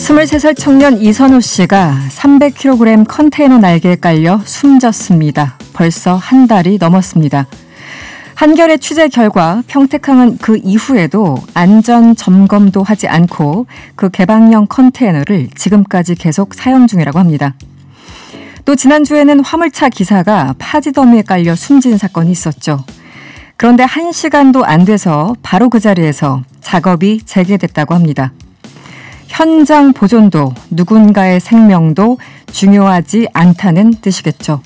23살 청년 이선호 씨가 300kg 컨테이너 날개에 깔려 숨졌습니다. 벌써 한 달이 넘었습니다. 한겨레 취재 결과 평택항은 그 이후에도 안전 점검도 하지 않고 그 개방형 컨테이너를 지금까지 계속 사용 중이라고 합니다. 또 지난주에는 화물차 기사가 파지더미에 깔려 숨진 사건이 있었죠. 그런데 1시간도 안 돼서 바로 그 자리에서 작업이 재개됐다고 합니다. 현장 보존도 누군가의 생명도 중요하지 않다는 뜻이겠죠.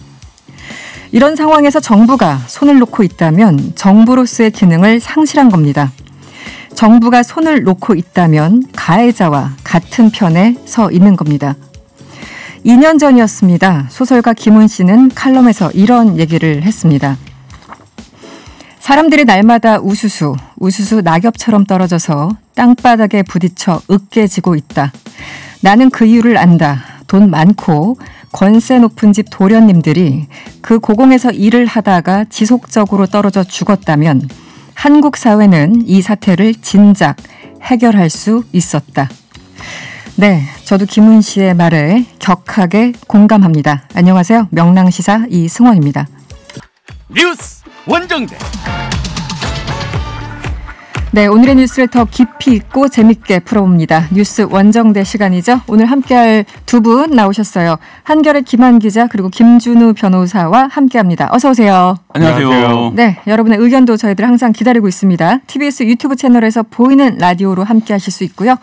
이런 상황에서 정부가 손을 놓고 있다면 정부로서의 기능을 상실한 겁니다. 정부가 손을 놓고 있다면 가해자와 같은 편에 서 있는 겁니다. 2년 전이었습니다. 소설가 김훈 씨는 칼럼에서 이런 얘기를 했습니다. 사람들이 날마다 우수수 낙엽처럼 떨어져서 땅바닥에 부딪혀 으깨지고 있다. 나는 그 이유를 안다. 돈 많고 권세 높은 집 도련님들이 그 고공에서 일을 하다가 지속적으로 떨어져 죽었다면 한국 사회는 이 사태를 진작 해결할 수 있었다. 네, 저도 김훈 씨의 말에 격하게 공감합니다. 안녕하세요. 명랑시사 이승원입니다. 뉴스 원정대. 네, 오늘의 뉴스를 더 깊이 있고 재밌게 풀어봅니다. 뉴스 원정대 시간이죠. 오늘 함께할 두 분 나오셨어요. 한겨레 김한 기자 그리고 김준우 변호사와 함께합니다. 어서 오세요. 안녕하세요. 네, 여러분의 의견도 저희들 항상 기다리고 있습니다. TBS 유튜브 채널에서 보이는 라디오로 함께하실 수 있고요.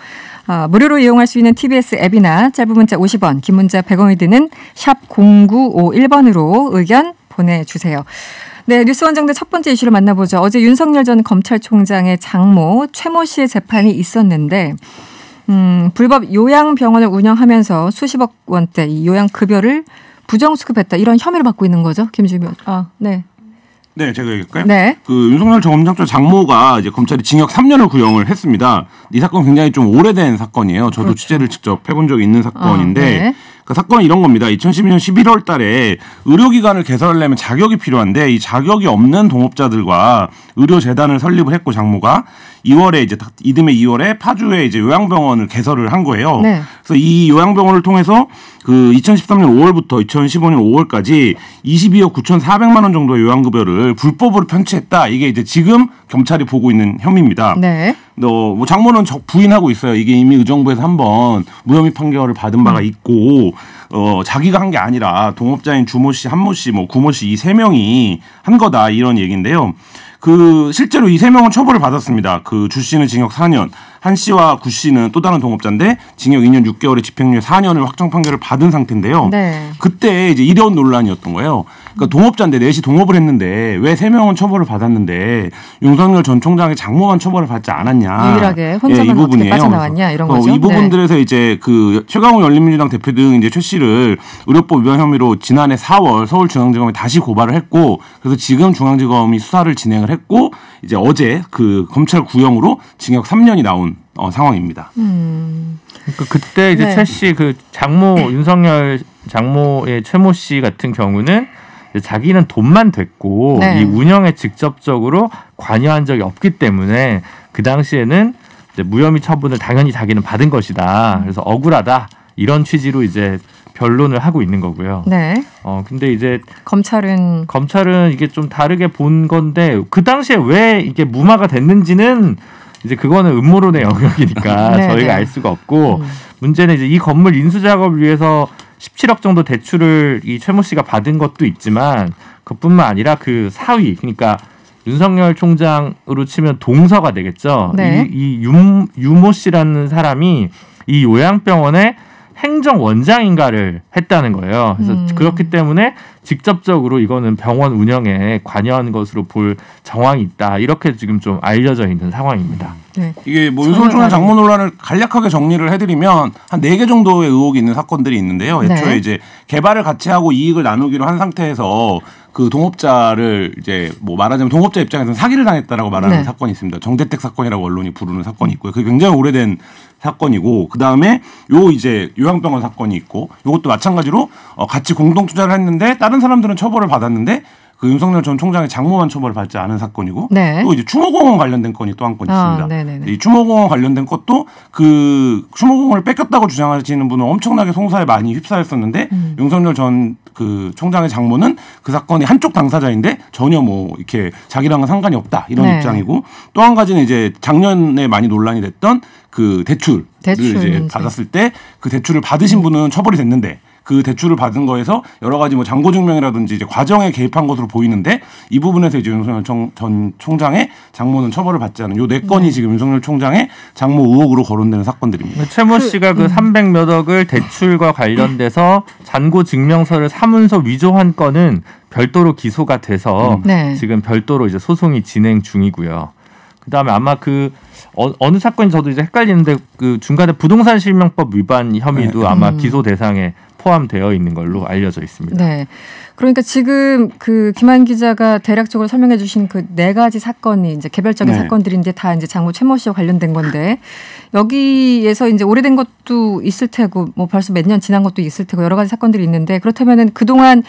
무료로 이용할 수 있는 TBS 앱이나 짧은 문자 50원, 긴 문자 100원이 드는 샵 0951번으로 의견 보내주세요. 네, 뉴스 원정대 첫 번째 이슈를 만나보죠. 어제 윤석열 전 검찰총장의 장모 최모 씨의 재판이 있었는데 불법 요양병원을 운영하면서 수십억 원대 이 요양급여를 부정수급했다. 이런 혐의를 받고 있는 거죠. 김주변. 네. 네, 제가 얘기할까요? 네. 그 윤석열 전 검찰 장모가 이제 검찰이 징역 3년을 구형을 했습니다. 이 사건 굉장히 좀 오래된 사건이에요. 저도 그렇죠. 취재를 직접 해본 적이 있는 사건인데 네. 그 사건이 이런 겁니다. 2012년 11월 달에 의료기관을 개설하려면 자격이 필요한데 이 자격이 없는 동업자들과 의료재단을 설립을 했고 장모가 2월에 이제 이듬해 2월에 파주에 이제 요양병원을 개설을 한 거예요. 네. 그래서 이 요양병원을 통해서 그 2013년 5월부터 2015년 5월까지 22억 9,400만 원 정도의 요양급여를 불법으로 편취했다. 이게 이제 지금 경찰이 보고 있는 혐의입니다. 네. 뭐 장모는 부인하고 있어요. 이게 이미 의정부에서 한번 무혐의 판결을 받은 바가 있고 자기가 한 게 아니라 동업자인 주모 씨, 한모 씨, 뭐 구모 씨 이 세 명이 한 거다 이런 얘기인데요. 그 실제로 이 세 명은 처벌을 받았습니다. 그 주 씨는 징역 4년, 한 씨와 구 씨는 또 다른 동업자인데 징역 2년 6개월에 집행유예 4년을 확정 판결을 받은 상태인데요. 네. 그때 이제 이런 논란이었던 거예요. 그러니까 동업자인데 넷이 동업을 했는데 왜 세 명은 처벌을 받았는데 윤석열 전 총장의 장모만 처벌을 받지 않았냐. 유일하게 혼자만 이 어떻게 부분이에요. 빠져나왔냐 이런 거죠. 이 부분들에서 이제 그 최강욱 열린민주당 대표 등 이제 최 씨를 의료법 위반 혐의로 지난해 4월 서울중앙지검에 다시 고발을 했고 그래서 지금 중앙지검이 수사를 진행을 했고 이제 어제 그 검찰 구형으로 징역 3년이 나온 상황입니다. 그러니까 그때 이제 네. 최 씨 그 장모 윤석열 장모의 최모 씨 같은 경우는 자기는 돈만 됐고 네. 이 운영에 직접적으로 관여한 적이 없기 때문에 그 당시에는 이제 무혐의 처분을 당연히 자기는 받은 것이다. 그래서 억울하다 이런 취지로 이제 변론을 하고 있는 거고요. 네. 근데 이제 검찰은 이게 좀 다르게 본 건데 그 당시에 왜 이게 무마가 됐는지는 이제 그거는 음모론의 영역이니까 네, 저희가 네. 알 수가 없고 문제는 이제 이 건물 인수 작업을 위해서 17억 정도 대출을 이 최모 씨가 받은 것도 있지만 그뿐만 아니라 그 사위 그러니까 윤석열 총장으로 치면 동서가 되겠죠. 네. 이 유모 씨라는 사람이 이 요양병원의 행정원장인가를 했다는 거예요. 그래서 그렇기 때문에 직접적으로 이거는 병원 운영에 관여한 것으로 볼 정황이 있다. 이렇게 지금 좀 알려져 있는 상황입니다. 네. 이게 뭐 윤석열 총장 장모 논란을 간략하게 정리를 해드리면 한 4개 정도의 의혹이 있는 사건들이 있는데요. 애초에 네. 이제 개발을 같이 하고 이익을 나누기로 한 상태에서 그 동업자를 이제 뭐 말하자면 동업자 입장에서는 사기를 당했다라고 말하는 네. 사건이 있습니다. 정대택 사건이라고 언론이 부르는 사건이 있고요. 그게 굉장히 오래된 사건이고 그 다음에 요 이제 요양병원 사건이 있고 요것도 마찬가지로 같이 공동 투자를 했는데 다른 사람들은 처벌을 받았는데 그 윤석열 전 총장의 장모만 처벌을 받지 않은 사건이고 네. 또 이제 추모공원 관련된 건이 또 한 건 있습니다. 네네네. 이 추모공원 관련된 것도 그 추모공원을 뺏겼다고 주장하시는 분은 엄청나게 송사에 많이 휩싸였었는데 윤석열 전 그 총장의 장모는 그 사건이 한쪽 당사자인데 전혀 뭐 이렇게 자기랑은 상관이 없다 이런 네. 입장이고 또 한 가지는 이제 작년에 많이 논란이 됐던 그 대출을 이제 받았을 때 그 대출을 받으신 분은 처벌이 됐는데 그 대출을 받은 거에서 여러 가지 뭐 잔고 증명이라든지 이제 과정에 개입한 것으로 보이는데 이 부분에서 이제 윤석열 전 총장의 장모는 처벌을 받지 않은 요 네 건이 지금 윤석열 총장의 장모 의혹으로 거론되는 사건들입니다. 최모 씨가 그 300몇 억을 대출과 관련돼서 잔고 증명서를 사문서 위조한 건은 별도로 기소가 돼서 네. 지금 별도로 이제 소송이 진행 중이고요. 그다음에 아마 그 어느 사건이 저도 이제 헷갈리는데 그 중간에 부동산 실명법 위반 혐의도 네. 아마 기소 대상에 포함되어 있는 걸로 알려져 있습니다. 네. 그러니까 지금 그 김한 기자가 대략적으로 설명해 주신 그 네 가지 사건이 이제 개별적인 네. 사건들인데 다 이제 장모 최모 씨와 관련된 건데 여기에서 이제 오래된 것도 있을 테고 뭐 벌써 몇 년 지난 것도 있을 테고 여러 가지 사건들이 있는데 그렇다면은 그동안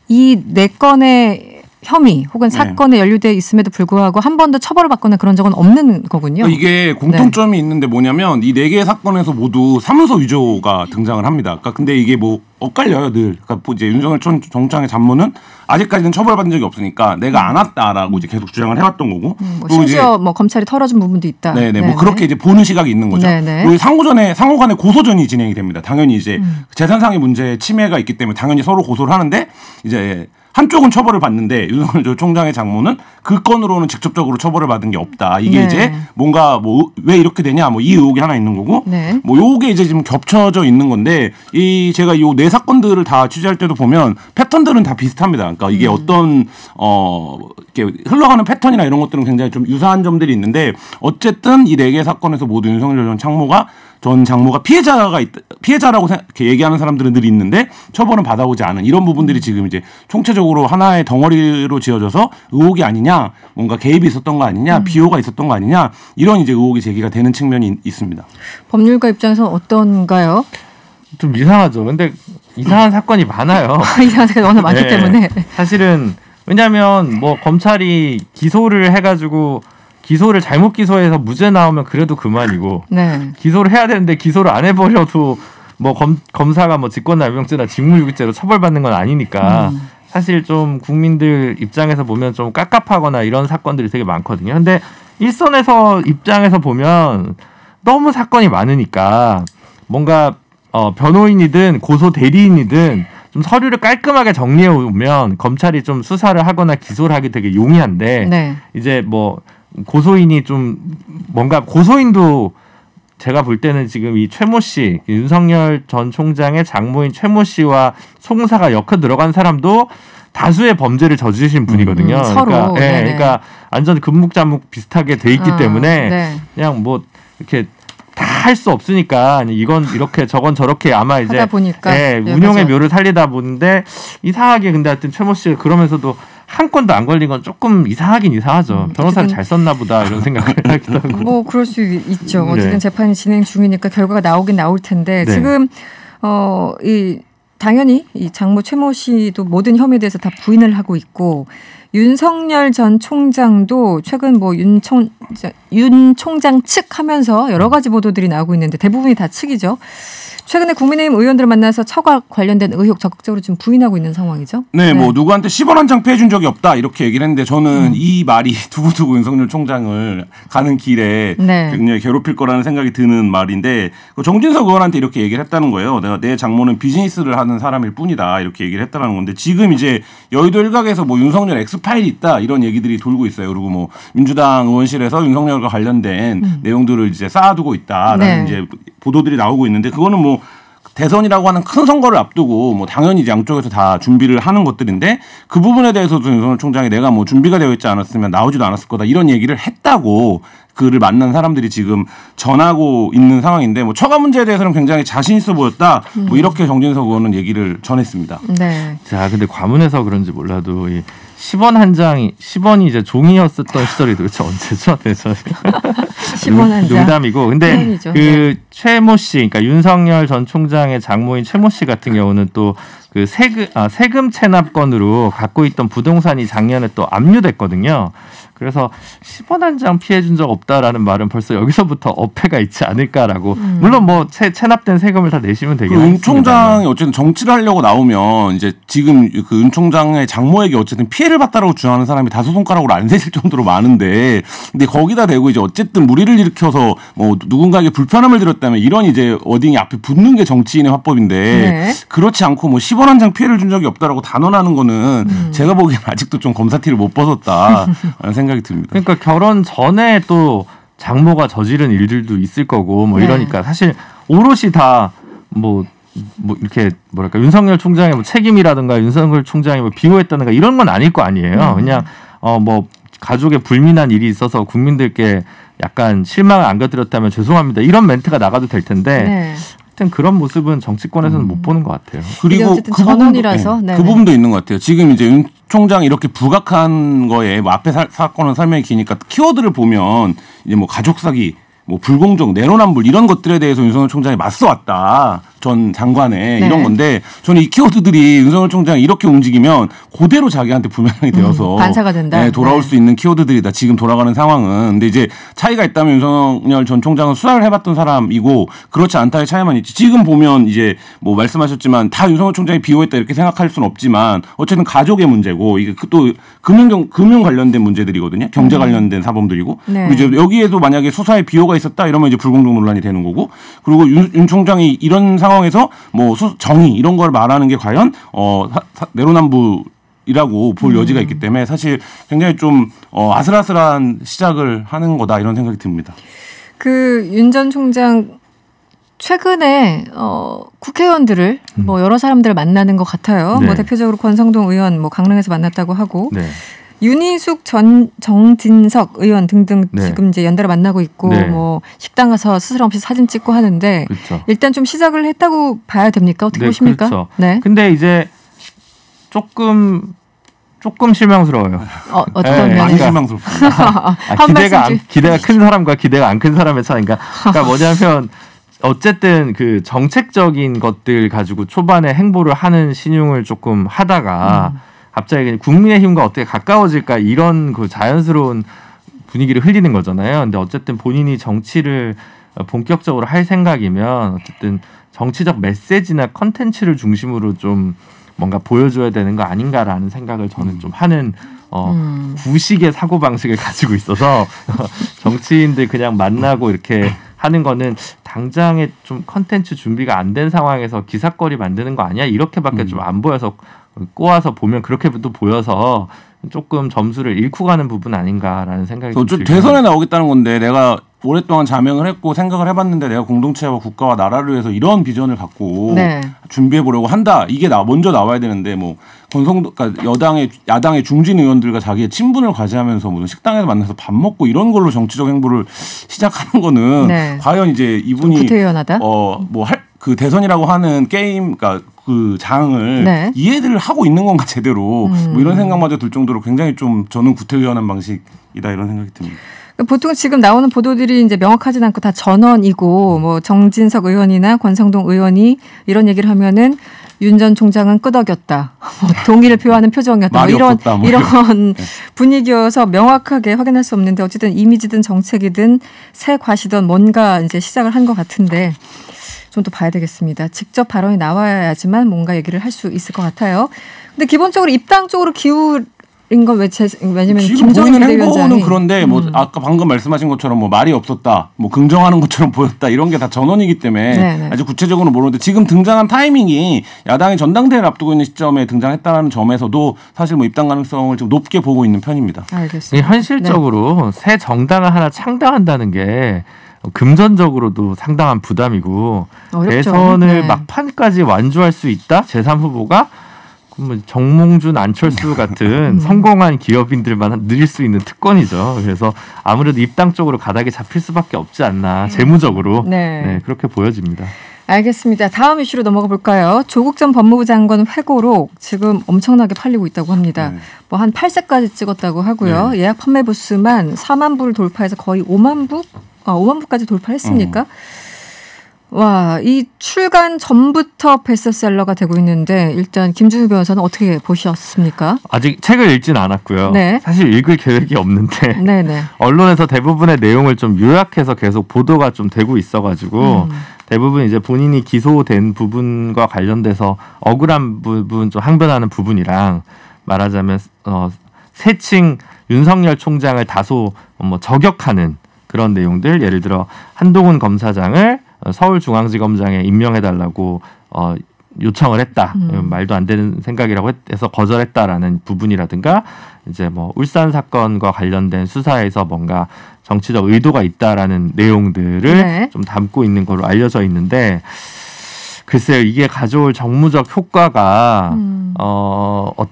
이 네 건의 혐의 혹은 사건에 연루돼 있음에도 불구하고 한 번도 처벌을 받거나 그런 적은 없는 거군요. 이게 공통점이 있는데 뭐냐면 이 네 개의 사건에서 모두 사문서 위조가 등장을 합니다. 그러니까 근데 이게 뭐 엇갈려요 늘. 그러니까 이제 윤석열 전 총장의 잡모는 아직까지는 처벌받은 적이 없으니까 내가 안 왔다라고 이제 계속 주장을 해왔던 거고. 뭐 심지어 뭐 검찰이 털어준 부분도 있다. 네네. 뭐 그렇게 이제 보는 시각이 있는 거죠. 그리고 상호간에 고소전이 진행이 됩니다. 당연히 이제 재산상의 문제 침해가 있기 때문에 당연히 서로 고소를 하는데 이제 한쪽은 처벌을 받는데 윤석열 총장의 장모는 그 건으로는 직접적으로 처벌을 받은 게 없다. 이게 네. 이제 뭔가 뭐 왜 이렇게 되냐 뭐 이 의혹이 하나 있는 거고 네. 뭐 요게 이제 지금 겹쳐져 있는 건데 이 제가 요 네 사건들을 다 취재할 때도 보면 패턴들은 다 비슷합니다. 그러니까 이게 어떤 이렇게 흘러가는 패턴이나 이런 것들은 굉장히 좀 유사한 점들이 있는데 어쨌든 이 네 개 사건에서 모두 윤석열 전 장모가 피해자라고 이렇게 얘기하는 사람들은 늘 있는데 처벌은 받아오지 않은 이런 부분들이 지금 이제 총체적으로 하나의 덩어리로 지어져서 의혹이 아니냐, 뭔가 개입이 있었던 거 아니냐, 비호가 있었던 거 아니냐 이런 이제 의혹이 제기가 되는 측면이 있습니다. 법률가 입장에서 어떤가요? 좀 이상하죠. 근데 이상한 사건이 많아요. 이상한 사건이 워낙 많기 때문에 사실은 왜냐하면 뭐 검찰이 기소를 해가지고 기소를 잘못 기소해서 무죄 나오면 그래도 그만이고 네. 기소를 해야 되는데 기소를 안 해버려도 뭐 검사가 뭐 직권남용죄나 직무유기죄로 처벌받는 건 아니니까 사실 좀 국민들 입장에서 보면 좀 깝깝하거나 이런 사건들이 되게 많거든요. 근데 일선에서 입장에서 보면 너무 사건이 많으니까 뭔가 변호인이든 고소 대리인이든 좀 서류를 깔끔하게 정리해 오면 검찰이 좀 수사를 하거나 기소를 하기 되게 용이한데 네. 이제 뭐 고소인이 좀 뭔가 고소인도 제가 볼 때는 지금 이 최모 씨, 윤석열 전 총장의 장모인 최모 씨와 송사가 엮여 들어간 사람도 다수의 범죄를 저지르신 분이거든요. 서로. 그러니까, 그러니까 완전 금묵자묵 비슷하게 돼 있기 때문에 그냥 뭐 이렇게 다 할 수 없으니까 이건 이렇게 저건 저렇게 아마 이제 하다 보니까 운용의 묘를 살리다 보는데 이상하게 근데 하여튼 최모 씨가 그러면서도 한 건도 안 걸린 건 조금 이상하긴 이상하죠. 변호사를 잘 썼나 보다 이런 생각을 하기도 하고. 뭐 그럴 수 있죠. 어쨌든 재판이 진행 중이니까 결과가 나오긴 나올 텐데 지금 당연히 이 장모 최모 씨도 모든 혐의에 대해서 다 부인을 하고 있고 윤석열 전 총장도 최근 뭐 윤 총장 측 하면서 여러 가지 보도들이 나오고 있는데 대부분이 다 측이죠. 최근에 국민의힘 의원들을 만나서 처가 관련된 의혹 적극적으로 좀 부인하고 있는 상황이죠. 네, 뭐 누구한테 10원 한 장 피해준 적이 없다 이렇게 얘기를 했는데 저는 이 말이 두고두고 윤석열 총장을 가는 길에 굉장히 괴롭힐 거라는 생각이 드는 말인데 정진석 의원한테 이렇게 얘기를 했다는 거예요. 내 장모는 비즈니스를 하는 사람일 뿐이다 이렇게 얘기를 했다는 건데 지금 이제 여의도 일각에서 뭐 윤석열 엑스파일이 있다 이런 얘기들이 돌고 있어요. 그리고 뭐 민주당 의원실에서 윤석열과 관련된 내용들을 이제 쌓아두고 있다라는 이제 보도들이 나오고 있는데 그거는 뭐 대선이라고 하는 큰 선거를 앞두고 뭐 당연히 양쪽에서 다 준비를 하는 것들인데 그 부분에 대해서도 윤석열 총장이 내가 뭐 준비가 되어 있지 않았으면 나오지도 않았을 거다 이런 얘기를 했다고 그를 만난 사람들이 지금 전하고 있는 상황인데 뭐 처가 문제에 대해서는 굉장히 자신 있어 보였다 뭐 이렇게 정진석 의원은 얘기를 전했습니다. 네. 자, 근데 과문해서 그런지 몰라도 이 10원 한 장이 10원이 이제 종이였었던 시절이 도대체 언제죠? 네, 10원 한 장. 농담이고. 근데 표현이죠. 그 네. 최모 씨, 그러니까 윤석열 전 총장의 장모인 최모 씨 같은 경우는 또 그 세금 체납건으로 갖고 있던 부동산이 작년에 또 압류됐거든요. 그래서 10원 한 장 피해 준 적 없다라는 말은 벌써 여기서부터 어폐가 있지 않을까라고. 물론 뭐 체납된 세금을 다 내시면 되긴 그 하겠습니다. 윤 총장이 어쨌든 정치를 하려고 나오면 이제 지금 그 윤 총장의 장모에게 어쨌든 피해를 봤다라고 주장하는 사람이 다섯 손가락으로 안 세실 정도로 많은데, 근데 거기다 대고 이제 어쨌든 무리를 일으켜서 뭐 누군가에게 불편함을 드렸다면 이런 이제 어딩이 앞에 붙는 게 정치인의 화법인데 네. 그렇지 않고 뭐 10원 한 장 피해를 준 적이 없다라고 단언하는 거는 제가 보기엔 아직도 좀 검사티를 못 벗었다라는 생각이 듭니다. 그러니까 결혼 전에 또 장모가 저지른 일들도 있을 거고 뭐 네. 이러니까 사실 오롯이 다 뭐 이렇게 뭐랄까 윤석열 총장의 뭐 책임이라든가 윤석열 총장이 뭐 비호했다든가 이런 건 아닐 거 아니에요. 그냥 뭐 가족에 불민한 일이 있어서 국민들께 약간 실망을 안겨드렸다면 죄송합니다. 이런 멘트가 나가도 될 텐데 네. 하여튼 그런 모습은 정치권에서는 못 보는 것 같아요. 이게 어쨌든 전원이라서. 그 네네. 부분도 있는 것 같아요. 지금 이제 윤 총장이 이렇게 부각한 거에 뭐 앞에 사건은 설명이 기니까 키워드를 보면 이제 뭐 가족 사기, 뭐 불공정, 내로남불 이런 것들에 대해서 윤석열 총장이 맞서왔다. 전 장관에 네. 이런 건데 저는 이 키워드들이 윤석열 총장이 이렇게 움직이면 그대로 자기한테 부메랑이 되어서 반사가 된다. 네, 돌아올 네. 수 있는 키워드들이다. 지금 돌아가는 상황은. 근데 이제 차이가 있다면 윤석열 전 총장은 수사를 해봤던 사람이고 그렇지 않다의 차이만 있지. 지금 보면 이제 뭐 말씀하셨지만 다 윤석열 총장이 비호했다 이렇게 생각할 수는 없지만 어쨌든 가족의 문제고 이게 또 금융 관련된 문제들이거든요. 경제 관련된 사범들이고. 네. 그리고 이제 여기에도 만약에 수사에 비호가 있었다 이러면 이제 불공정 논란이 되는 거고. 그리고 윤 총장이 이런 상황에서 뭐 정의 이런 걸 말하는 게 과연 내로남불이라고 볼 여지가 있기 때문에 사실 굉장히 좀 아슬아슬한 시작을 하는 거다 이런 생각이 듭니다. 그 윤 전 총장 최근에 국회의원들을 뭐 여러 사람들을 만나는 것 같아요. 네. 뭐 대표적으로 권성동 의원 뭐 강릉에서 만났다고 하고 네. 윤희숙 정진석 의원 등등 네. 지금 이제 연달아 만나고 있고 네. 뭐 식당 가서 스스럼 없이 사진 찍고 하는데 그렇죠. 일단 좀 시작을 했다고 봐야 됩니까? 어떻게 네, 보십니까? 그렇죠. 네. 근데 이제 조금 실망스러워요. 어떤 네, 많이 면에서? 실망스럽습니다. 한 말씀 기대가 큰 사람과 기대가 안 큰 사람의 차이인가. 그러니까 뭐냐면 어쨌든 그 정책적인 것들 가지고 초반에 행보를 하는 신용을 조금 하다가 갑자기 국민의힘과 어떻게 가까워질까 이런 그 자연스러운 분위기를 흘리는 거잖아요. 근데 어쨌든 본인이 정치를 본격적으로 할 생각이면 어쨌든 정치적 메시지나 컨텐츠를 중심으로 좀 뭔가 보여줘야 되는 거 아닌가라는 생각을 저는 좀 하는 구식의 사고방식을 가지고 있어서 정치인들 그냥 만나고 이렇게 하는 거는 당장에 좀 컨텐츠 준비가 안 된 상황에서 기사거리 만드는 거 아니야? 이렇게밖에 좀 안 보여서 꼬아서 보면 그렇게도 보여서 조금 점수를 잃고 가는 부분 아닌가라는 생각이 좀 들고요. 대선에 나오겠다는 건데 내가 오랫동안 자명을 했고 생각을 해봤는데 내가 공동체와 국가와 나라를 위해서 이런 비전을 갖고 네. 준비해 보려고 한다. 이게 먼저 나와야 되는데 뭐 그러니까 야당의 중진 의원들과 자기의 친분을 과시하면서 무슨 식당에서 만나서 밥 먹고 이런 걸로 정치적 행보를 시작하는 거는 네. 과연 이제 이분이 구태의연하다? 그 대선이라고 하는 게임, 그러니까 그 장을 네. 이해를 하고 있는 건가 제대로 뭐 이런 생각마저 들 정도로 굉장히 좀 저는 구태의연한 방식이다 이런 생각이 듭니다. 보통 지금 나오는 보도들이 이제 명확하진 않고 다 전원이고 뭐 정진석 의원이나 권성동 의원이 이런 얘기를 하면은 윤 전 총장은 끄덕였다. 뭐 동의를 표하는 표정이었다. 말이 이런 없었다, 뭐 이런 분위기여서 명확하게 확인할 수 없는데 어쨌든 이미지든 정책이든 새 과시든 뭔가 이제 시작을 한 것 같은데 좀 더 봐야 되겠습니다. 직접 발언이 나와야지만 뭔가 얘기를 할 수 있을 것 같아요. 근데 기본적으로 입당 쪽으로 기울인 건 왜냐면 지금 김종인 보이는 비대위원장이 행보는 그런데 뭐 아까 방금 말씀하신 것처럼 뭐 말이 없었다, 뭐 긍정하는 것처럼 보였다 이런 게 다 전원이기 때문에 네네. 아주 구체적으로 모르는데 지금 등장한 타이밍이 야당이 전당대회를 앞두고 있는 시점에 등장했다는 점에서도 사실 뭐 입당 가능성을 좀 높게 보고 있는 편입니다. 알겠습니다. 현실적으로 새 정당을 하나 창당한다는 게 금전적으로도 상당한 부담이고 어렵죠. 대선을 네. 막판까지 완주할 수 있다? 제3후보가 정몽준, 안철수 같은 성공한 기업인들만 누릴 수 있는 특권이죠. 그래서 아무래도 입당 쪽으로 가닥이 잡힐 수밖에 없지 않나. 재무적으로 네. 네, 그렇게 보여집니다. 알겠습니다. 다음 이슈로 넘어가 볼까요? 조국 전 법무부 장관 회고록 지금 엄청나게 팔리고 있다고 합니다. 네. 뭐 한 8세까지 찍었다고 하고요. 네. 예약 판매 부수만 4만 부를 돌파해서 거의 5만 부? 5만 부까지 돌파했습니까? 와, 이 출간 전부터 베스트셀러가 되고 있는데 일단 김준우 변호사는 어떻게 보셨습니까? 아직 책을 읽진 않았고요. 네. 사실 읽을 계획이 없는데 네네. 언론에서 대부분의 내용을 좀 요약해서 계속 보도가 좀 되고 있어가지고 대부분 이제 본인이 기소된 부분과 관련돼서 억울한 부분, 좀 항변하는 부분이랑 말하자면 새칭 윤석열 총장을 다소 저격하는 그런 내용들, 예를 들어 한동훈 검사장을 서울중앙지검장에 임명해달라고 요청을 했다. 말도 안 되는 생각이라고 해서 거절했다라는 부분이라든가 이제 뭐 울산 사건과 관련된 수사에서 뭔가 정치적 의도가 있다라는 내용들을 네. 좀 담고 있는 걸로 알려져 있는데 글쎄요, 이게 가져올 정무적 효과가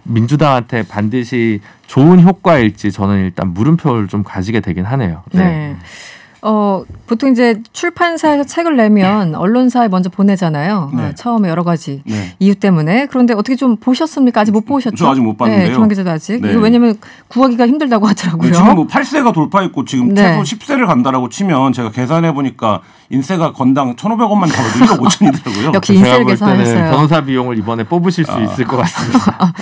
민주당한테 반드시 좋은 효과일지 저는 일단 물음표를 좀 가지게 되긴 하네요. 네. 보통 이제 출판사에서 책을 내면 언론사에 먼저 보내잖아요. 네. 처음에 여러 가지 네. 이유 때문에. 그런데 어떻게 좀 보셨습니까? 아직 못 보셨죠? 저 아직 못 봤는데요. 네, 김한 기자도 아직. 네. 이거 왜냐하면 구하기가 힘들다고 하더라고요. 네, 지금 뭐 8세가 돌파했고 지금 네. 최소 10세를 간다라고 치면 제가 계산해 보니까 인세가 건당 1,500원만 잡아도 1억 5천이더라고요. 역시 제가 인세를 볼 때는 계산했어요. 변호사 비용을 이번에 뽑으실 수 있을 것 같습니다.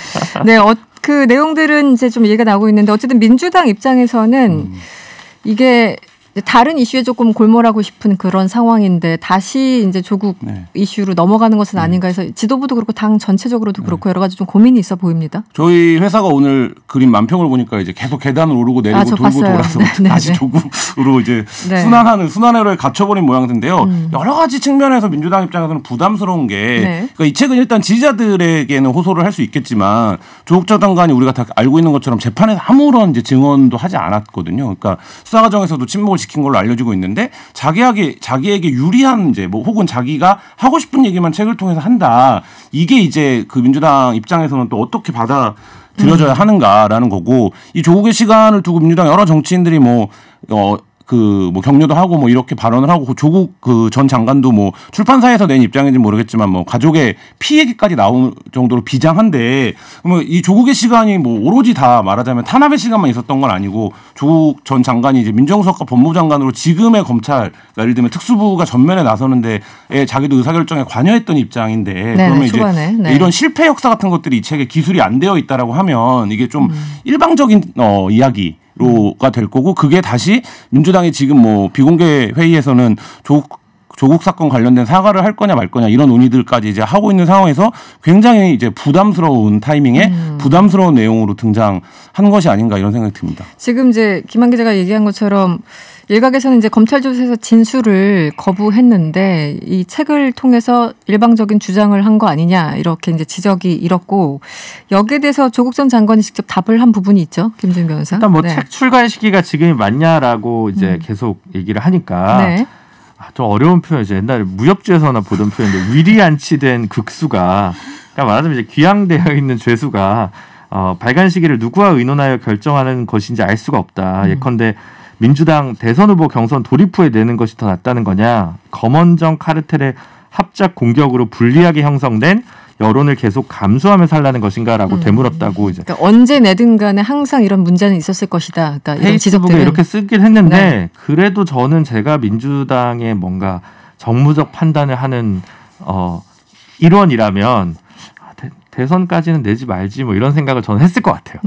네, 그 내용들은 이제 좀 얘기가 나오고 있는데 어쨌든 민주당 입장에서는 이게 다른 이슈에 조금 골몰하고 싶은 그런 상황인데 다시 이제 조국 네. 이슈로 넘어가는 것은 아닌가 해서 지도부도 그렇고 당 전체적으로도 그렇고 여러 가지 좀 고민이 있어 보입니다. 저희 회사가 오늘 그린 만평을 보니까 이제 계속 계단을 오르고 내리고 저 돌고 봤어요. 돌아서 네, 다시 네. 조국으로 이제 네. 순환회로에 갇혀버린 모양새인데요. 여러 가지 측면에서 민주당 입장에서는 부담스러운 게 네. 그러니까 이 책은 일단 지지자들에게는 호소를 할 수 있겠지만 조국 전 장관이 우리가 다 알고 있는 것처럼 재판에서 아무런 이제 증언도 하지 않았거든요. 그러니까 수사 과정에서도 침묵을 지킨 걸로 알려지고 있는데 자기에게 유리한 이제 뭐 혹은 자기가 하고 싶은 얘기만 책을 통해서 한다. 이게 이제 그 민주당 입장에서는 또 어떻게 받아들여져야 하는가라는 거고 이 조국의 시간을 두고 민주당 여러 정치인들이 뭐 격려도 하고 뭐 이렇게 발언을 하고 조국 그 전 장관도 뭐 출판사에서 낸 입장인지 모르겠지만 뭐 가족의 피해기까지 나올 정도로 비장한데 뭐 이 조국의 시간이 뭐 오로지 다 말하자면 탄압의 시간만 있었던 건 아니고 조국 전 장관이 이제 민정수석과 법무부 장관으로 지금의 검찰 예를 들면 특수부가 전면에 나서는데 자기도 의사결정에 관여했던 입장인데 그러면 초반에. 이제 이런 실패 역사 같은 것들이 이 책에 기술이 안 되어 있다라고 하면 이게 좀 일방적인 이야기. 로가 될 거고 그게 다시 민주당이 지금 뭐 비공개 회의에서는 조국 사건 관련된 사과를 할 거냐 말 거냐 이런 논의들까지 이제 하고 있는 상황에서 굉장히 이제 부담스러운 타이밍에 부담스러운 내용으로 등장한 것이 아닌가 이런 생각이 듭니다. 지금 이제 김한 기자가 얘기한 것처럼 일각에서는 이제 검찰 조사에서 진술을 거부했는데 이 책을 통해서 일방적인 주장을 한 거 아니냐 이렇게 이제 지적이 일었고 여기에 대해서 조국 전 장관이 직접 답을 한 부분이 있죠, 김준 변호사. 일단 뭐 책 출간 시기가 지금이 맞냐라고 이제 계속 얘기를 하니까 네. 좀 어려운 표현이죠. 옛날에 무협지에서나 보던 표현인데 위리안치된 극수가 그러니까 말하자면 이제 귀양되어 있는 죄수가 발간 시기를 누구와 의논하여 결정하는 것인지 알 수가 없다. 예컨대 민주당 대선 후보 경선 돌입 후에 내는 것이 더 낫다는 거냐. 검언정 카르텔의 합작 공격으로 불리하게 형성된 여론을 계속 감수하며 살라는 것인가라고 되물었다고 이제. 그러니까 언제 내든 간에 항상 이런 문제는 있었을 것이다. 그러니까 이런 페이스북에 이렇게 쓰긴 했는데 네. 그래도 저는 제가 민주당의 뭔가 정무적 판단을 하는 일원이라면 대선까지는 내지 말지 뭐 이런 생각을 저는 했을 것 같아요.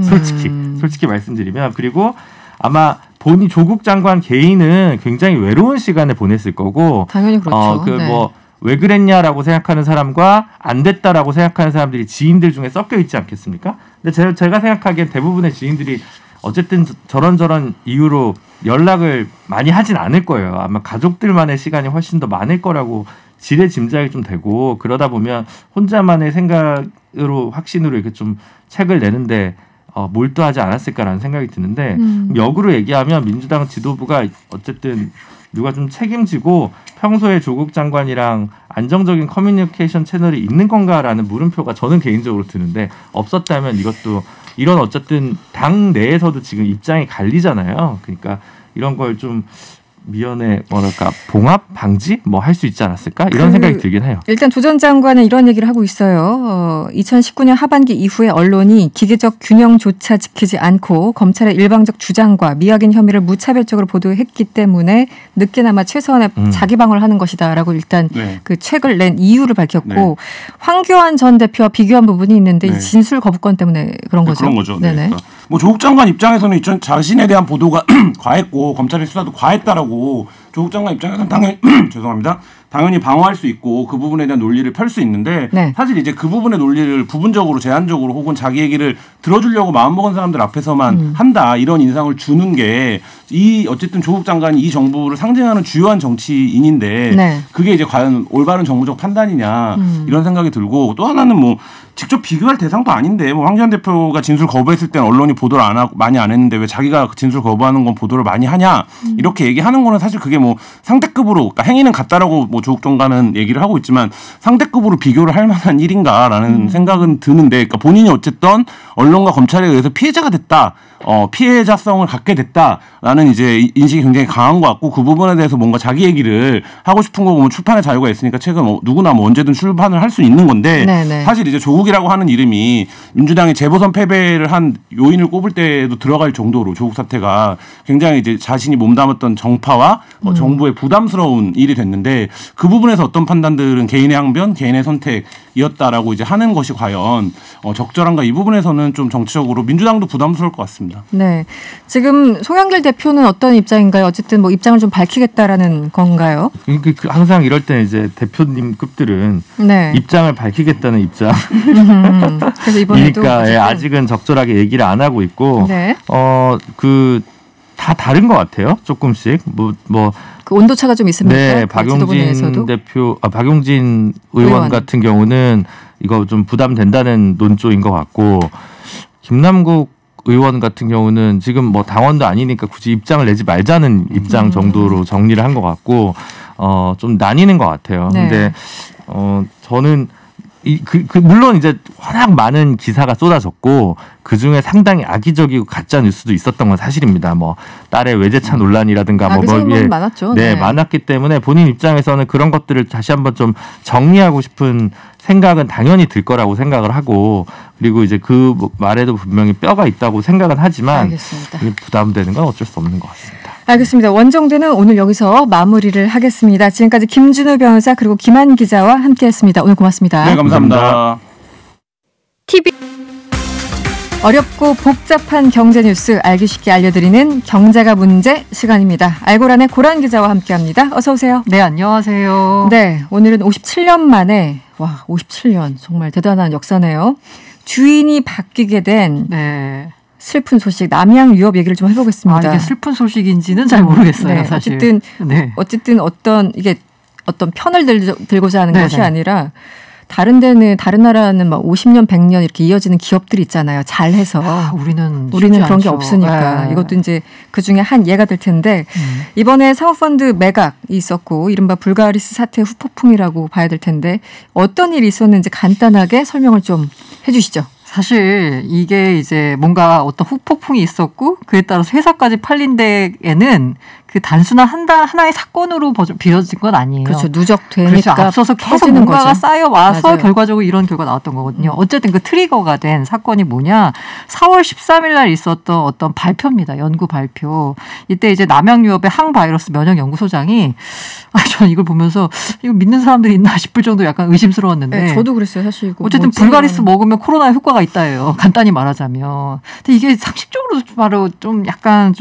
솔직히 말씀드리면. 그리고 아마 본인 조국 장관 개인은 굉장히 외로운 시간을 보냈을 거고 당연히 그렇죠. 왜 그랬냐라고 생각하는 사람과 안 됐다라고 생각하는 사람들이 지인들 중에 섞여 있지 않겠습니까? 근데 제가 생각하기엔 대부분의 지인들이 어쨌든 저런 이유로 연락을 많이 하진 않을 거예요. 아마 가족들만의 시간이 훨씬 더 많을 거라고 지레짐작이 좀 되고 그러다 보면 혼자만의 생각으로 확신으로 이렇게 좀 책을 내는데 몰두하지 않았을까라는 생각이 드는데 역으로 얘기하면 민주당 지도부가 어쨌든 누가 좀 책임지고 평소에 조국 장관이랑 안정적인 커뮤니케이션 채널이 있는 건가라는 물음표가 저는 개인적으로 드는데 없었다면 이것도 이런 어쨌든 당 내에서도 지금 입장이 갈리잖아요. 그러니까 이런 걸 좀 미연의 뭐랄까 봉합 방지 뭐 할 수 있지 않았을까 이런 생각이 들긴 해요. 일단 조 전 장관은 이런 얘기를 하고 있어요. 2019년 하반기 이후에 언론이 기계적 균형조차 지키지 않고 검찰의 일방적 주장과 미확인 혐의를 무차별적으로 보도했기 때문에 늦게나마 최소한의 자기 방어를 하는 것이다라고 일단 네. 그 책을 낸 이유를 밝혔고 네. 황교안 전 대표와 비교한 부분이 있는데 네. 이 진술 거부권 때문에 그런 거죠. 그런 거죠. 네네. 네. 그러니까 뭐 조국 장관 입장에서는 자신에 대한 보도가 과했고 검찰의 수사도 과했다라고 조국 장관 입장에서는 당연히 죄송합니다. 당연히 방어할 수 있고 그 부분에 대한 논리를 펼 수 있는데 네. 사실 이제 그 부분의 논리를 부분적으로 제한적으로 혹은 자기 얘기를 들어주려고 마음먹은 사람들 앞에서만 한다 이런 인상을 주는 게 이 어쨌든 조국 장관이 이 정부를 상징하는 주요한 정치인인데 네. 그게 이제 과연 올바른 정부적 판단이냐 이런 생각이 들고 또 하나는 뭐 직접 비교할 대상도 아닌데 뭐 황교안 대표가 진술 거부했을 때는 언론이 보도를 안 하고 많이 안 했는데 왜 자기가 진술 거부하는 건 보도를 많이 하냐 이렇게 얘기하는 거는 사실 그게 뭐 상대급으로 그러니까 행위는 같다라고 뭐 조국 장관은 얘기를 하고 있지만 상대급으로 비교를 할 만한 일인가라는 생각은 드는데 그러니까 본인이 어쨌든 언론과 검찰에 의해서 피해자가 됐다. 피해자성을 갖게 됐다라는 이제 인식이 굉장히 강한 것 같고 그 부분에 대해서 뭔가 자기 얘기를 하고 싶은 거 보면 출판의 자유가 있으니까 책은 누구나 뭐 언제든 출판을 할 수 있는 건데 네네. 사실 이제 조국이라고 하는 이름이 민주당이 재보선 패배를 한 요인을 꼽을 때도 들어갈 정도로 조국 사태가 굉장히 이제 자신이 몸담았던 정파와 정부의 부담스러운 일이 됐는데 그 부분에서 어떤 판단들은 개인의 항변, 개인의 선택이었다라고 이제 하는 것이 과연 적절한가 이 부분에서는 좀 정치적으로 민주당도 부담스러울 것 같습니다. 네. 지금 송영길 대표는 어떤 입장인가요? 어쨌든 뭐 입장을 좀 밝히겠다라는 건가요? 항상 이럴 때 이제 대표님급들은 네. 입장을 밝히겠다는 입장. 그래서 이번에도 그러니까 아직은 적절하게 얘기를 안 하고 있고, 네. 다 다른 것 같아요. 조금씩 그 온도차가 좀 있습니까? 네, 그 지도부 내에서도? 박용진 의원 같은 경우는 이거 좀 부담된다는 논조인 것 같고, 김남국 의원 같은 경우는 지금 뭐 당원도 아니니까 굳이 입장을 내지 말자는 입장 정도로 정리를 한 것 같고, 좀 나뉘는 것 같아요. 네. 근데 저는 물론 이제 워낙 많은 기사가 쏟아졌고 그 중에 상당히 악의적이고 가짜 뉴스도 있었던 건 사실입니다. 뭐 딸의 외제차 논란이라든가 악의적인 많았죠. 네, 많았기 때문에 본인 입장에서는 그런 것들을 다시 한번 좀 정리하고 싶은 생각은 당연히 들 거라고 생각을 하고 그리고 이제 그 말에도 분명히 뼈가 있다고 생각은 하지만 알겠습니다. 부담되는 건 어쩔 수 없는 것 같습니다. 알겠습니다. 원정대는 오늘 여기서 마무리를 하겠습니다. 지금까지 김준우 변호사 그리고 김한 기자와 함께했습니다. 오늘 고맙습니다. 네, 감사합니다. TV 어렵고 복잡한 경제 뉴스 알기 쉽게 알려드리는 경제가 문제 시간입니다. 알고란의 고란 기자와 함께합니다. 어서 오세요. 네, 안녕하세요. 네, 오늘은 57년 만에 57년 정말 대단한 역사네요. 주인이 바뀌게 된 슬픈 소식 남양 유업 얘기를 좀 해보겠습니다. 이게 슬픈 소식인지는 잘 모르겠어요. 네, 사실. 어쨌든 어떤 편을 들고자 하는 것이 아니라 다른 나라는 막 50년, 100년 이렇게 이어지는 기업들이 있잖아요. 잘해서. 우리는 그런 않죠. 게 없으니까. 이것도 이제 그 중에 한 예가 될 텐데 이번에 사모펀드 매각이 있었고 이른바 불가리스 사태 후폭풍이라고 봐야 될 텐데 어떤 일이 있었는지 간단하게 설명을 좀 해주시죠. 사실 이게 이제 뭔가 어떤 후폭풍이 있었고 그에 따라서 회사까지 팔린 데에는 그 단순한 하나의 사건으로 비춰진 건 아니에요. 그렇죠. 누적되니까 그렇죠. 앞서서 계속 뭔가가 거죠. 쌓여와서 맞아요. 결과적으로 이런 결과가 나왔던 거거든요. 어쨌든 그 트리거가 된 사건이 뭐냐. 4월 13일 날 있었던 어떤 발표입니다. 연구 발표. 이때 이제 남양유업의 항바이러스 면역연구소장이 저는 이걸 보면서 이거 믿는 사람들이 있나 싶을 정도 약간 의심스러웠는데. 네, 저도 그랬어요. 사실 이거 어쨌든 불가리스 먹으면 코로나 효과가 있다예요. 간단히 말하자면. 근데 이게 상식적으로 바로 좀 약간